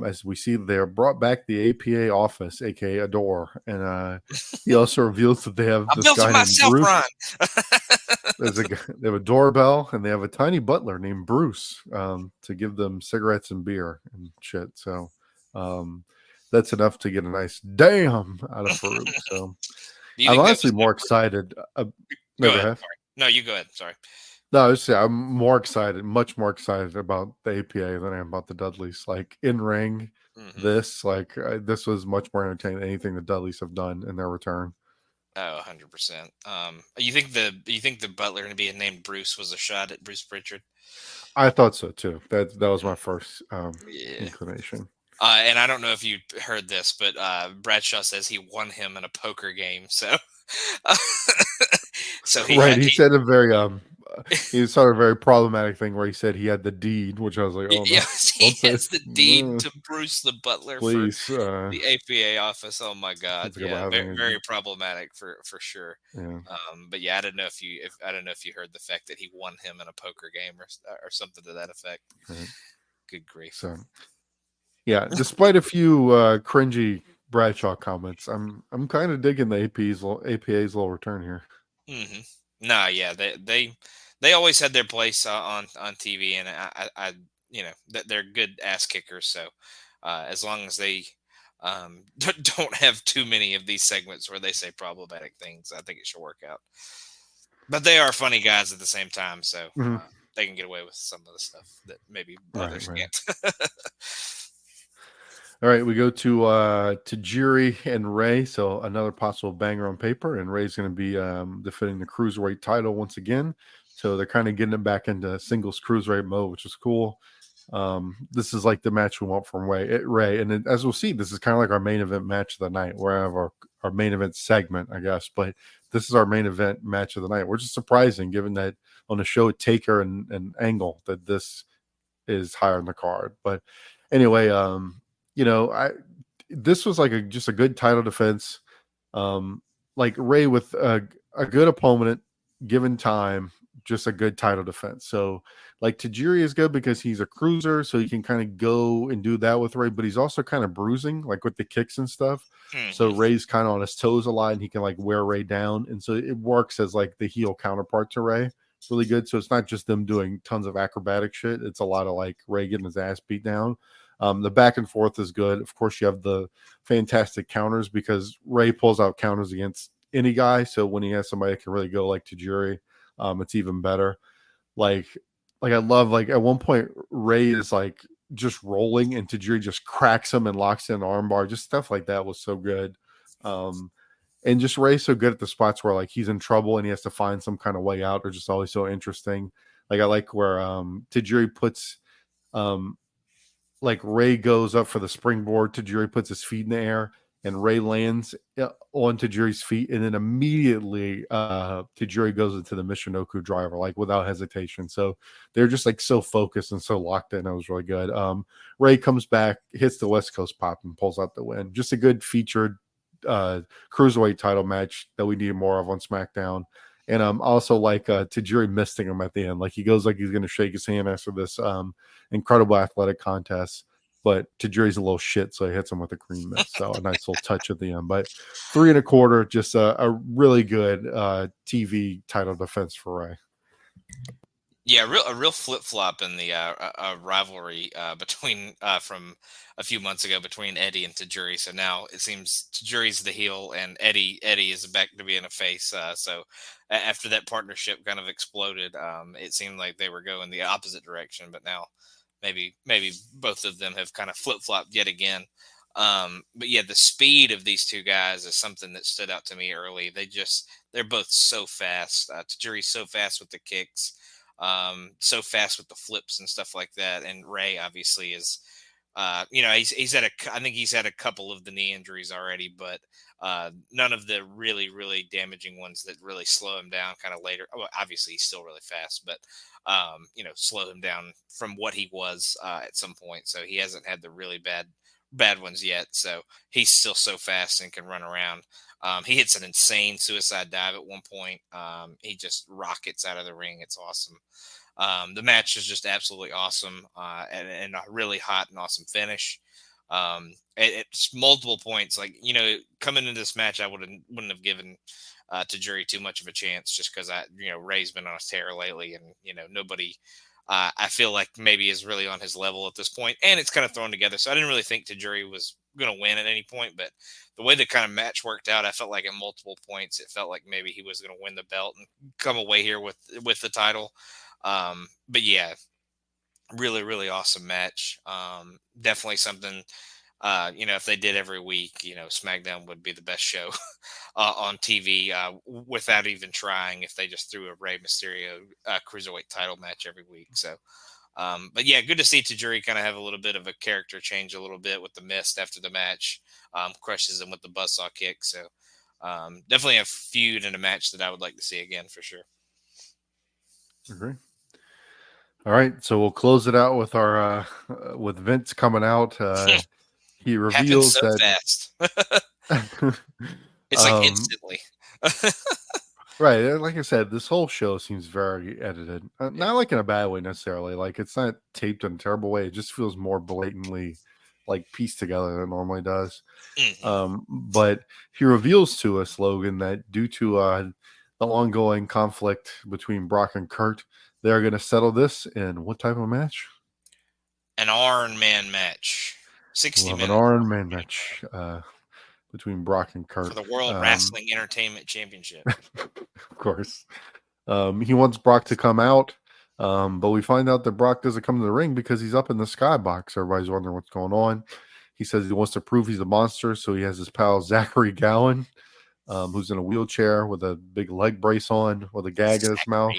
As we see, they're brought back the APA office, aka a door, and he also reveals that they have this guy named Bruce. They have a doorbell, and they have a tiny butler named Bruce to give them cigarettes and beer and shit. So that's enough to get a nice damn out of Farouk. So I'm honestly more excited. Go ahead. No, you go ahead. Sorry. No, I'm more excited, much more excited about the APA than I am about the Dudleys. Like in ring, this was much more entertaining than anything the Dudleys have done in their return. Oh, 100%. You think the butler going to be named Bruce was a shot at Bruce Pritchard? I thought so too. That was my first inclination. And I don't know if you heard this, but Bradshaw says he won him in a poker game. So, he said a very he saw a very problematic thing where he said he had the deed, which I was like, oh, yes, he has the deed to Bruce the butler for the APA office. Oh my God, yeah, very problematic for sure. Yeah. But yeah, I don't know if you heard the fact that he won him in a poker game or something to that effect. Right. Good grief. So, yeah, despite a few cringy Bradshaw comments, I'm kind of digging the APA's little return here. Mm-hmm. No, yeah, they always had their place on TV, and I they're good ass kickers. So as long as they don't have too many of these segments where they say problematic things, I think it should work out. But they are funny guys at the same time, so they can get away with some of the stuff that maybe others can't. All right, we go to Tajiri and Ray. So another possible banger on paper, and Ray's going to be defending the cruiserweight title once again. So they're kind of getting it back into singles cruiserweight mode, which is cool. This is like the match we want from Ray. And as we'll see, this is kind of like our main event match of the night. We have our main event segment, I guess. But this is our main event match of the night, which is surprising given that on the show Taker and Angle that this is higher in the card. But anyway, this was like just a good title defense. Like Ray with a good opponent given time, just a good title defense. So like Tajiri is good because he's a cruiser, so you can kind of go and do that with Ray, but he's also kind of bruising, like with the kicks and stuff. So Ray's kind of on his toes a lot, and he can like wear Ray down. And so it works as like the heel counterpart to Ray. It's really good. So it's not just them doing tons of acrobatic shit. It's a lot of like Ray getting his ass beat down. The back and forth is good. Of course, you have the fantastic counters because Ray pulls out counters against any guy. So when he has somebody that can really go like Tajiri, it's even better. Like I love, like at one point Ray is like just rolling and Tajiri just cracks him and locks in an armbar. Just stuff like that was so good. And just Ray's so good at the spots where like he's in trouble and he has to find some kind of way out, or just always so interesting. Like I like where Tajiri puts like Ray goes up for the springboard, Tajiri puts his feet in the air, and Ray lands on Tajiri's feet, and then immediately Tajiri goes into the Michinoku driver, like without hesitation. So they're just like so focused and so locked in. It was really good. Ray comes back, hits the West Coast pop, and pulls out the win. Just a good featured cruiserweight title match that we need more of on SmackDown. And also like Tajiri misting him at the end. Like he goes like he's going to shake his hand after this incredible athletic contest. But Tajiri's a little shit, so he hits him with a green mist. So a nice little touch at the end. But 3 1/4, just a really good TV title defense for Ray. Yeah, a real flip flop in the rivalry between from a few months ago between Eddie and Tajiri. So now it seems Tajiri's the heel and Eddie is back to being a face. So after that partnership kind of exploded, it seemed like they were going the opposite direction. But now maybe both of them have kind of flip flopped yet again. But yeah, the speed of these two guys is something that stood out to me early. They're both so fast. Tajiri's so fast with the kicks. So fast with the flips and stuff like that. And Ray obviously is, I think he's had a couple of the knee injuries already, but none of the really, really damaging ones that really slow him down kind of later. Well, obviously he's still really fast, but, slow him down from what he was at some point. So he hasn't had the really bad ones yet. So he's still so fast and can run around. He hits an insane suicide dive at one point. He just rockets out of the ring. It's awesome. The match is just absolutely awesome and a really hot and awesome finish. It's multiple points. Like, coming into this match, I wouldn't have given Tajiri too much of a chance just because Ray's been on a tear lately, and nobody. I feel like maybe is really on his level at this point, and it's kind of thrown together. So I didn't really think Tajiri was going to win at any point, but the way the kind of match worked out, I felt like at multiple points, it felt like maybe he was going to win the belt and come away here with the title. But yeah, really, really awesome match. Definitely something, if they did every week, SmackDown would be the best show on TV without even trying if they just threw a Rey Mysterio cruiserweight title match every week. So, but yeah, good to see Tajiri kind of have a little bit of a character change a little bit with the mist after the match, crushes him with the buzzsaw kick. So definitely a feud and a match that I would like to see again for sure. Agree. All right, so we'll close it out with our with Vince coming out. He reveals so that fast. It's like instantly. Right, like I said, this whole show seems very edited. Not like in a bad way necessarily. Like it's not taped in a terrible way. It just feels more blatantly like pieced together than it normally does. Mm-hmm. But he reveals to us, Logan, that due to the ongoing conflict between Brock and Kurt, they're going to settle this in what type of match? An Iron Man match. 60 minutes. An Iron Man match between Brock and Kurt. For the World Wrestling Entertainment Championship. Of course. He wants Brock to come out, but we find out that Brock doesn't come to the ring because he's up in the skybox. Everybody's wondering what's going on. He says he wants to prove he's a monster, so he has his pal Zachary Gowan, who's in a wheelchair with a big leg brace on, with a gag in his mouth.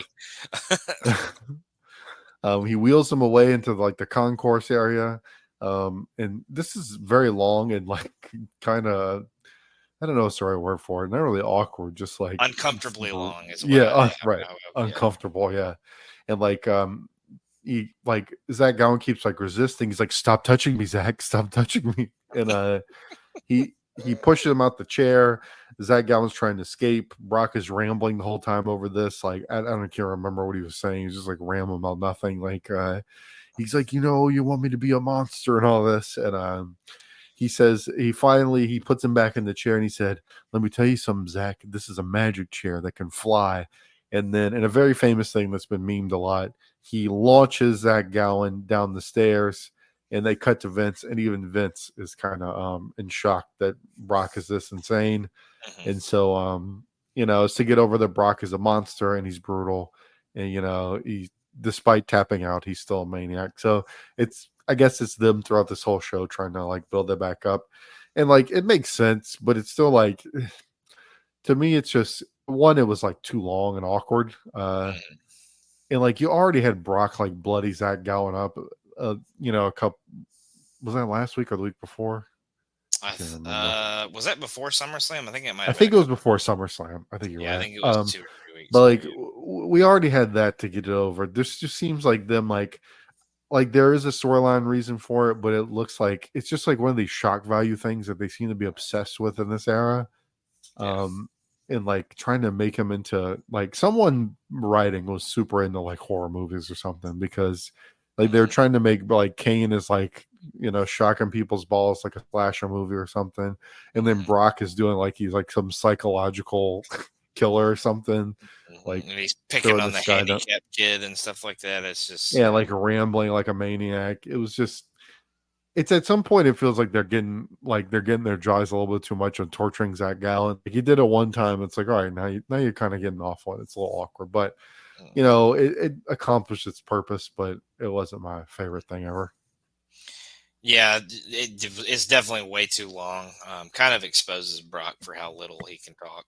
He wheels him away into like the concourse area. And this is very long and like kind of, I don't know what's the right word for it. Not really awkward, just like uncomfortably long. Right. Uncomfortable. Yeah. And like, he like Zach Gowan keeps like resisting. He's like, "Stop touching me, Zach! Stop touching me!" And he pushes him out the chair. Zach Gowan's trying to escape. Brock is rambling the whole time over this. Like I can't remember what he was saying. He's just like rambling about nothing. Like he's like, you want me to be a monster and all this. And he says he puts him back in the chair and he said, "Let me tell you something, Zach. This is a magic chair that can fly." And then, in a very famous thing that's been memed a lot, he launches Zach Gowan down the stairs, and they cut to Vince, and even Vince is kind of in shock that Brock is this insane. Mm-hmm. And so, it's to get over that Brock is a monster and he's brutal, and he, despite tapping out, he's still a maniac. So I guess it's them throughout this whole show trying to like build that back up, and like it makes sense, but it's still like, to me, it's just. One, it was like too long and awkward. And like you already had Brock like bloody Zach Gowan up, a couple, was that last week or the week before? Can't remember. Was that before SummerSlam? I think it might I have been think it was before SummerSlam. I think you're yeah, I right. think it was 2 or 3 weeks But ago. like Yeah. we already had that to get it over. This just seems like them like there is a storyline reason for it, but it looks like it's just like one of these shock value things that they seem to be obsessed with in this era. Yeah. And like trying to make him into like someone writing was super into like horror movies or something because like they're trying to make like Kane is like, you know, shocking people's balls like a slasher movie or something. And then Brock is doing like he's like some psychological killer or something. Like And he's picking throwing on this the guy down. handicapped kid and stuff like that. It's just Yeah, like rambling like a maniac. It was just it's at some point it feels like they're getting their jaws a little bit too much on torturing Zach Gallen. Like he did it one time, it's like, all right, now you're kind of getting off on it. It's a little awkward, but you know, it accomplished its purpose, but it wasn't my favorite thing ever. Yeah, it's definitely way too long. Kind of exposes Brock for how little he can talk.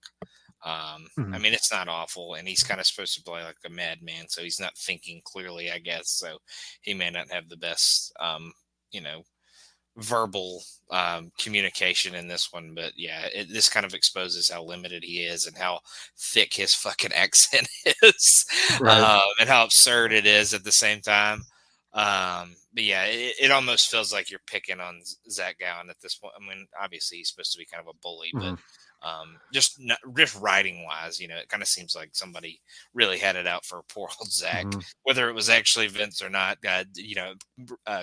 I mean, it's not awful, and he's kind of supposed to play like a madman, so he's not thinking clearly, I guess. So he may not have the best, you know, verbal communication in this one. But yeah, this kind of exposes how limited he is and how thick his fucking accent is, Right. and how absurd it is at the same time. But yeah, it almost feels like you're picking on Zach Gowen at this point. I mean, obviously he's supposed to be kind of a bully, but just writing wise, you know, it kind of seems like somebody really had it out for poor old Zach, whether it was actually Vince or not. You know,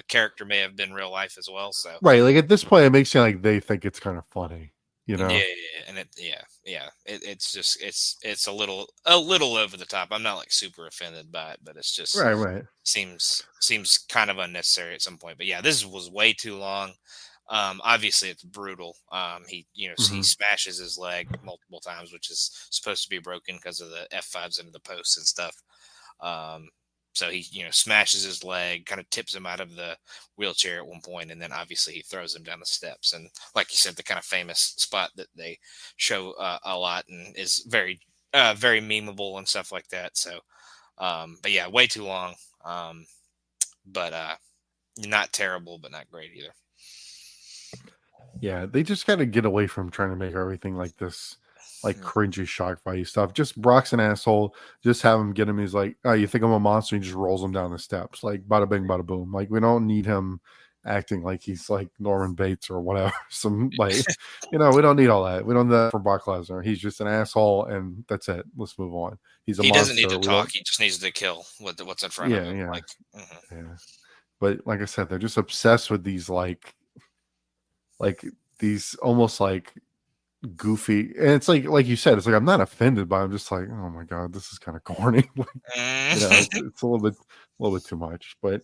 character may have been real life as well. So Right, like at this point, it makes you like they think it's kind of funny, you know. yeah, and it's just it's a little over the top. I'm not like super offended by it, but it's just Right. seems kind of unnecessary at some point. But yeah, this was way too long. Obviously it's brutal. He he smashes his leg multiple times, which is supposed to be broken because of the F5s into the posts and stuff. So he smashes his leg, kind of tips him out of the wheelchair at one point, and then obviously he throws him down the steps. And like you said, the kind of famous spot that they show a lot and is very very memeable and stuff like that. So but yeah, way too long. But not terrible, but not great either. Yeah, they just got to get away from trying to make everything like this, like cringy shock value stuff. Just Brock's an asshole. Just have him get him. He's like, oh, you think I'm a monster? He just rolls him down the steps, like bada bing, bada boom. Like we don't need him acting like he's like Norman Bates or whatever. Some like, we don't need all that. We don't need that for Brock Lesnar. He's just an asshole, and that's it. Let's move on. He doesn't need to talk. He just needs to kill what's in front of him. Yeah, like, yeah. But like I said, they're just obsessed with these like these almost like goofy, and it's like you said, it's like I'm not offended, but I'm just like, oh my god, this is kind of corny. It's a little bit too much. But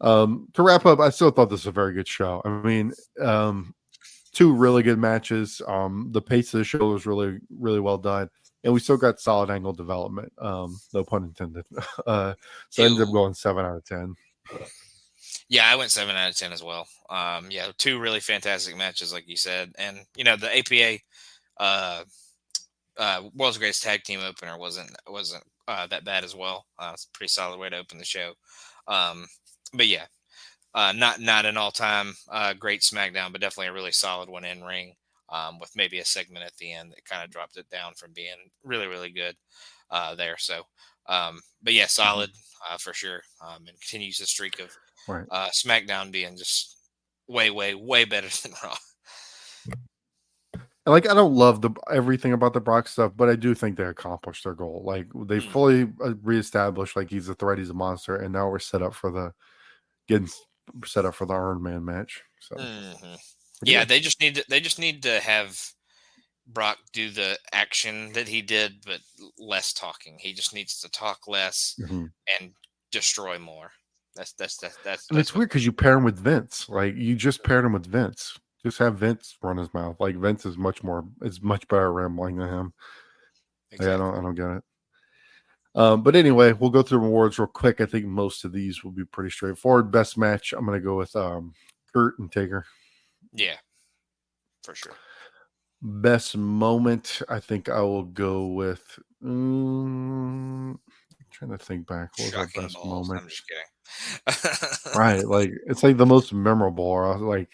to wrap up, I still thought this was a very good show. I mean, two really good matches. The pace of the show was really, really well done, and we still got solid angle development. No pun intended. So I ended up going 7 out of 10. Yeah, I went 7 out of 10 as well. Yeah, two really fantastic matches, like you said, and the APA World's Greatest Tag Team opener wasn't that bad as well. It's a pretty solid way to open the show. But yeah, not an all time great SmackDown, but definitely a really solid one in ring. With maybe a segment at the end that kind of dropped it down from being really, really good there. So, but yeah, solid for sure, and continues the streak of SmackDown being just way, way, way better than Raw. Like, I don't love everything about the Brock stuff, but I do think they accomplished their goal. Like, they fully reestablished like he's a threat, he's a monster, and now we're getting set up for the Iron Man match. So, yeah, they just need to have Brock do the action that he did, but less talking. He just needs to talk less and destroy more. That's and it's weird because you pair him with Vince. Like, you just paired him with Vince. Just have Vince run his mouth. Like, Vince is much better rambling than him. Exactly. Like, I don't get it. But anyway, we'll go through the awards real quick. I think most of these will be pretty straightforward. Best match, I'm going to go with Kurt and Taker. Yeah, for sure. Best moment, I think I will go with. I'm trying to think back. What was our best moment? I'm just kidding. Right, like it's like the most memorable. Or like,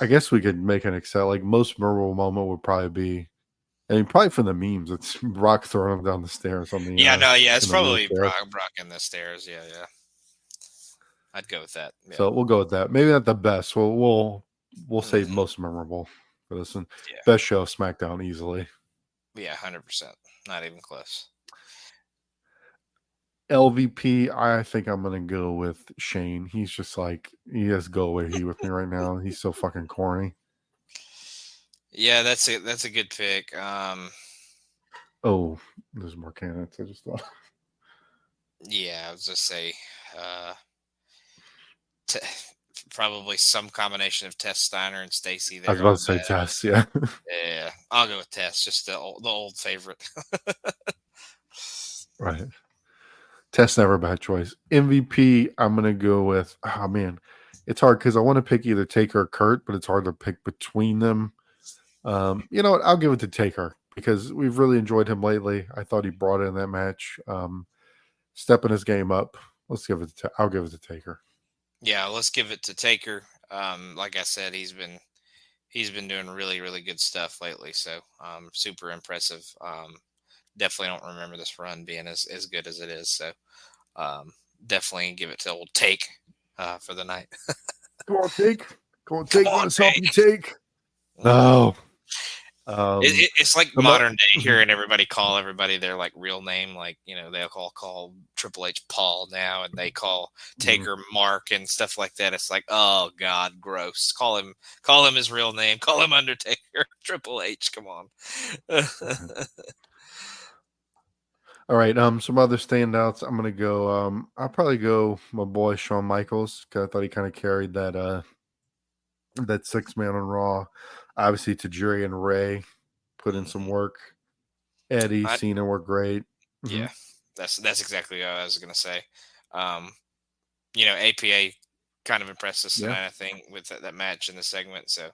I guess we could make an Excel. Like most memorable moment would probably be, I mean, probably from the memes. It's Brock throwing him down the stairs on the. It's in the probably wheelchair. Brock in the stairs. Yeah. I'd go with that. Yeah. So we'll go with that. Maybe not the best. We'll say most memorable for this one. Yeah. Best show of SmackDown easily. Yeah, 100%. Not even close. LVP, I think I'm gonna go with Shane. He's just like, he has go away with me right now. He's so fucking corny. Yeah, that's a good pick. Oh, there's more candidates. I just thought. Yeah, I was just say, probably some combination of Tess Steiner and Stacy. I was about to say Tess. Yeah. Yeah, I'll go with Tess. Just the old favorite. Right. Tess never a bad choice. MVP, I'm gonna go with. Oh man, it's hard because I want to pick either Taker or Kurt, but it's hard to pick between them. You know what? I'll give it to Taker because we've really enjoyed him lately. I thought he brought in that match, stepping his game up. Let's give it. I'll give it to Taker. Yeah, let's give it to Taker. Like I said, he's been doing really, really good stuff lately. So super impressive. Definitely don't remember this run being as good as it is. So definitely give it to old Take for the night. Come on, Take. Come on, Take. Want to help you, Take? No. It's like modern day hearing everybody call everybody their like real name. Like, you know, they'll call Triple H Paul now, and they call Taker Mark and stuff like that. It's like, oh God, gross. Call him his real name. Call him Undertaker. Triple H. Come on. All right. Some other standouts. I'm gonna go. I'll probably go my boy Shawn Michaels because I thought he kind of carried that 6-man on Raw. Obviously, Tajiri and Ray put in some work. Eddie, Cena were great. Yeah, that's exactly what I was gonna say. You know, APA kind of impressed us tonight, I think, with that match in the segment. So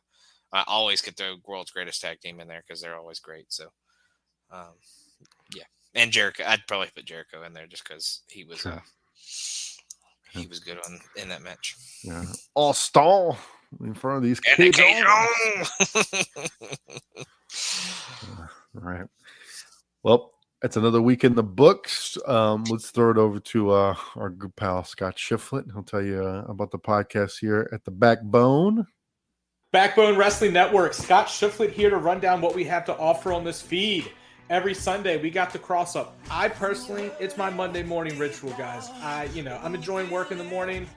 I always could throw World's Greatest Tag Team in there because they're always great. So, yeah, and Jericho, I'd probably put Jericho in there just because he was he was good in that match. Yeah, all stall in front of these kids. All right. Well, that's another week in the books. Let's throw it over to our good pal Scott Shiflett. He'll tell you about the podcast here at the Backbone Wrestling Network. Scott Shiflett here to run down what we have to offer on this feed. Every Sunday, we got the cross up. I personally, it's my Monday morning ritual, guys. I'm enjoying work in the morning.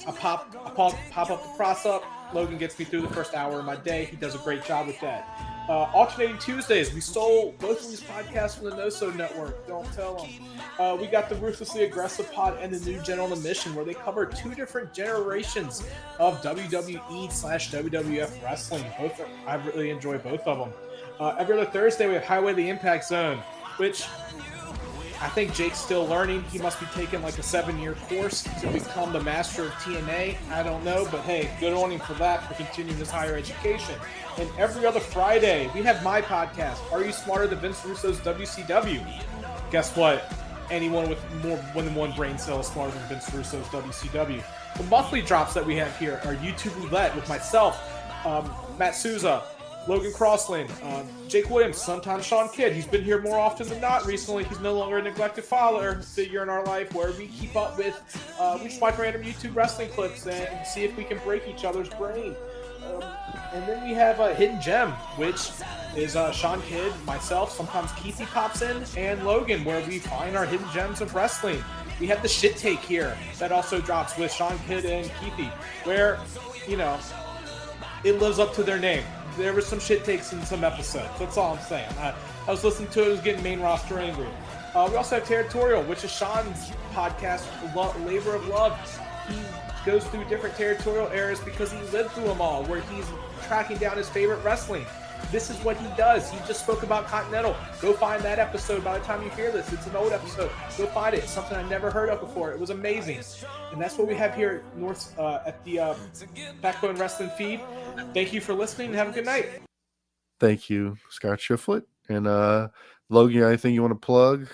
I pop up the cross up. Logan gets me through the first hour of my day. He does a great job with that. Alternating Tuesdays, we stole both of these podcasts from the No-So Network. Don't tell them. We got the Ruthlessly Aggressive Pod and the New General Mission, where they cover two different generations of WWE/WWF wrestling. I really enjoy both of them. Every other Thursday, we have Highway to the Impact Zone, which I think Jake's still learning. He must be taking like a 7-year course to become the master of TNA. I don't know, but hey, good on him for that, for continuing his higher education. And every other Friday, we have my podcast, Are You Smarter Than Vince Russo's WCW? Guess what? Anyone with more than one brain cell is smarter than Vince Russo's WCW. The monthly drops that we have here are YouTube Roulette with myself, Matt Souza, Logan Crossland, Jake Williams, sometimes Sean Kidd. He's been here more often than not recently. He's no longer a neglected father figure in our life, where we keep up with, we just watch random YouTube wrestling clips and see if we can break each other's brain. And then we have a Hidden Gem, which is Sean Kidd, myself, sometimes Keithy pops in, and Logan, where we find our hidden gems of wrestling. We have the Shit Take here that also drops with Sean Kidd and Keithy, where, you know, it lives up to their name. There were some shit takes in some episodes. That's all I'm saying. I was listening to it. I was getting main roster angry. We also have Territorial, which is Sean's podcast, Labor of Love. He goes through different territorial eras because he lived through them all, where he's tracking down his favorite wrestling. This is what he does. He just spoke about Continental. Go find that episode by the time you hear this. It's an old episode. Go find it. It's something I never heard of before. It was amazing. And that's what we have here at the Backbone Wrestling feed. Thank you for listening and have a good night. Thank you, Scott Shiflett. And Logan, anything you want to plug?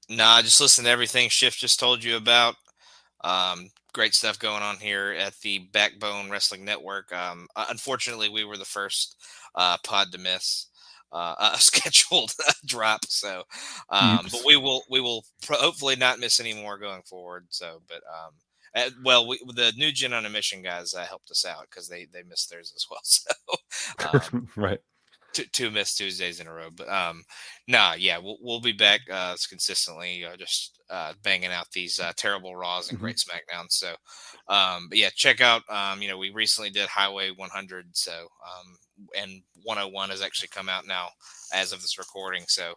Nah, just listen to everything Shift just told you about. Great stuff going on here at the Backbone Wrestling Network. Unfortunately, we were the first pod to miss a scheduled drop. So, but we will hopefully not miss any more going forward. So, but the New Gen on a Mission guys helped us out because they missed theirs as well. So, right. Two missed Tuesdays in a row, but we'll be back consistently, just banging out these terrible Raws and great SmackDowns. So, but yeah, check out. We recently did Highway 100, so and 101 has actually come out now as of this recording. So,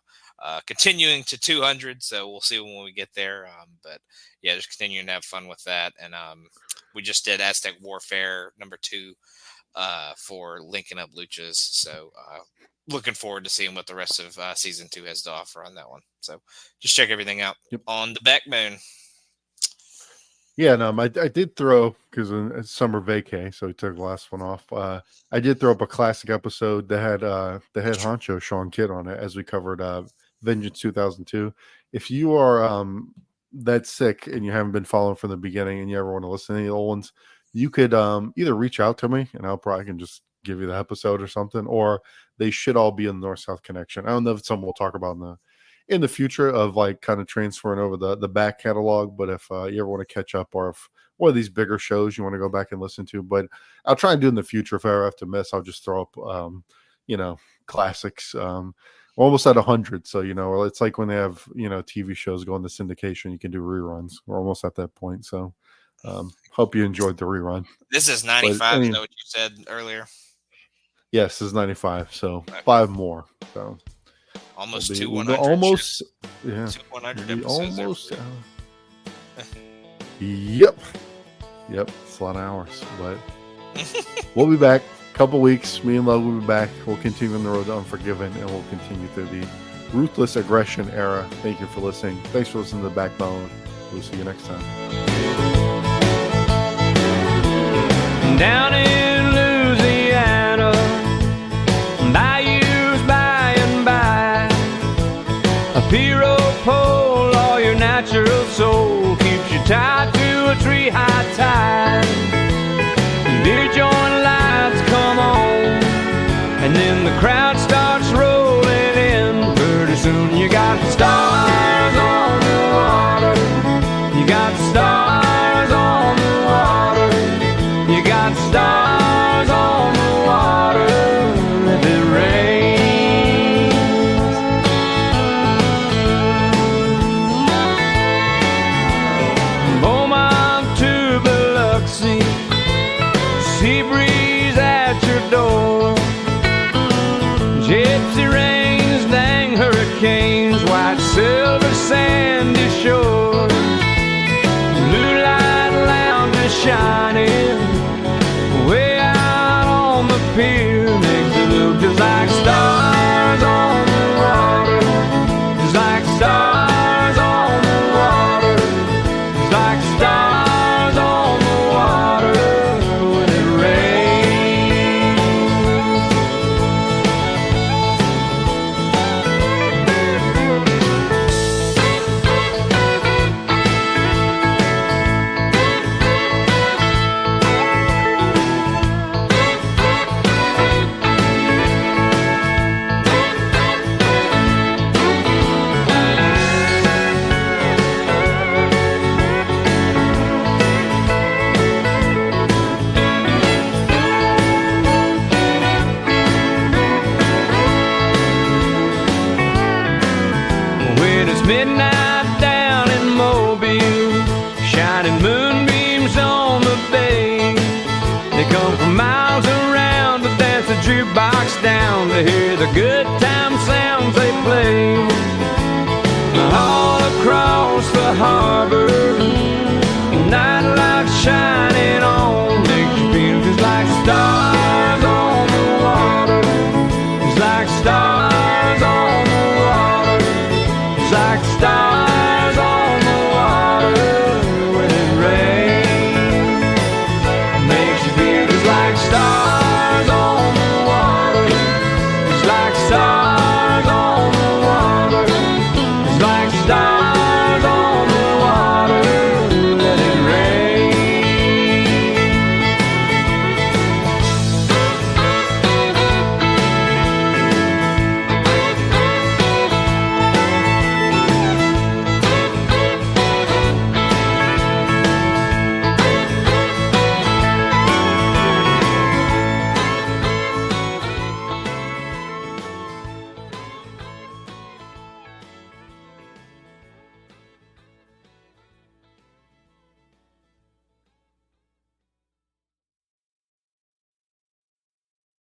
continuing to 200. So we'll see when we get there. But yeah, just continuing to have fun with that. And we just did Aztec Warfare #2. For linking up luchas. So looking forward to seeing what the rest of season 2 has to offer on that one. So just check everything out on the Backbone. Yeah, no, I did throw, because it's summer vacay, so we took the last one off. I did throw up a classic episode that had the head honcho Sean Kidd on it as we covered Vengeance 2002. If you are that sick and you haven't been following from the beginning and you ever want to listen to any old ones, you could either reach out to me and I'll probably can just give you the episode or something, or they should all be in the North-South connection. I don't know if it's something we'll talk about in the future of like kind of transferring over the back catalog, but if you ever want to catch up, or if one of these bigger shows you want to go back and listen to, but I'll try and do in the future. If I ever have to miss, I'll just throw up, classics. We're almost at 100. So, it's like when they have, TV shows going to syndication, you can do reruns. We're almost at that point. So, hope you enjoyed the rerun. This is 95. Is that what you said earlier? Yes, this is 95. So 5 more. So almost 100. Almost, yeah. 100 episodes. Almost. Yep. It's a lot of hours, but we'll be back. Couple weeks. Me and Love will be back. We'll continue on the road to Unforgiven, and we'll continue through the Ruthless Aggression Era. Thank you for listening. Thanks for listening to the Backbone. We'll see you next time. Down in Louisiana, bayous by and by, a Piro pole, all your natural soul keeps you tied to a tree high tide. Beer joint lights come on, and then the crowd starts rolling in. Pretty soon you got the stars on the water, you got the stars on the water, you got stars on the water if it rains. Beaumont to Biloxi, sea breeze at your door, gypsy rains, dang hurricanes, white silver sandy shores, blue light lounges shining way out on the pier, makes it look just like stars on the water, just like stars on the water, just like stars on the water when it rains. When it's midnight down in Mobile, shining moonbeams on the bay, they come from miles around to dance the jukebox down to hear the good time sounds they play. All across the harbor, nightlife shines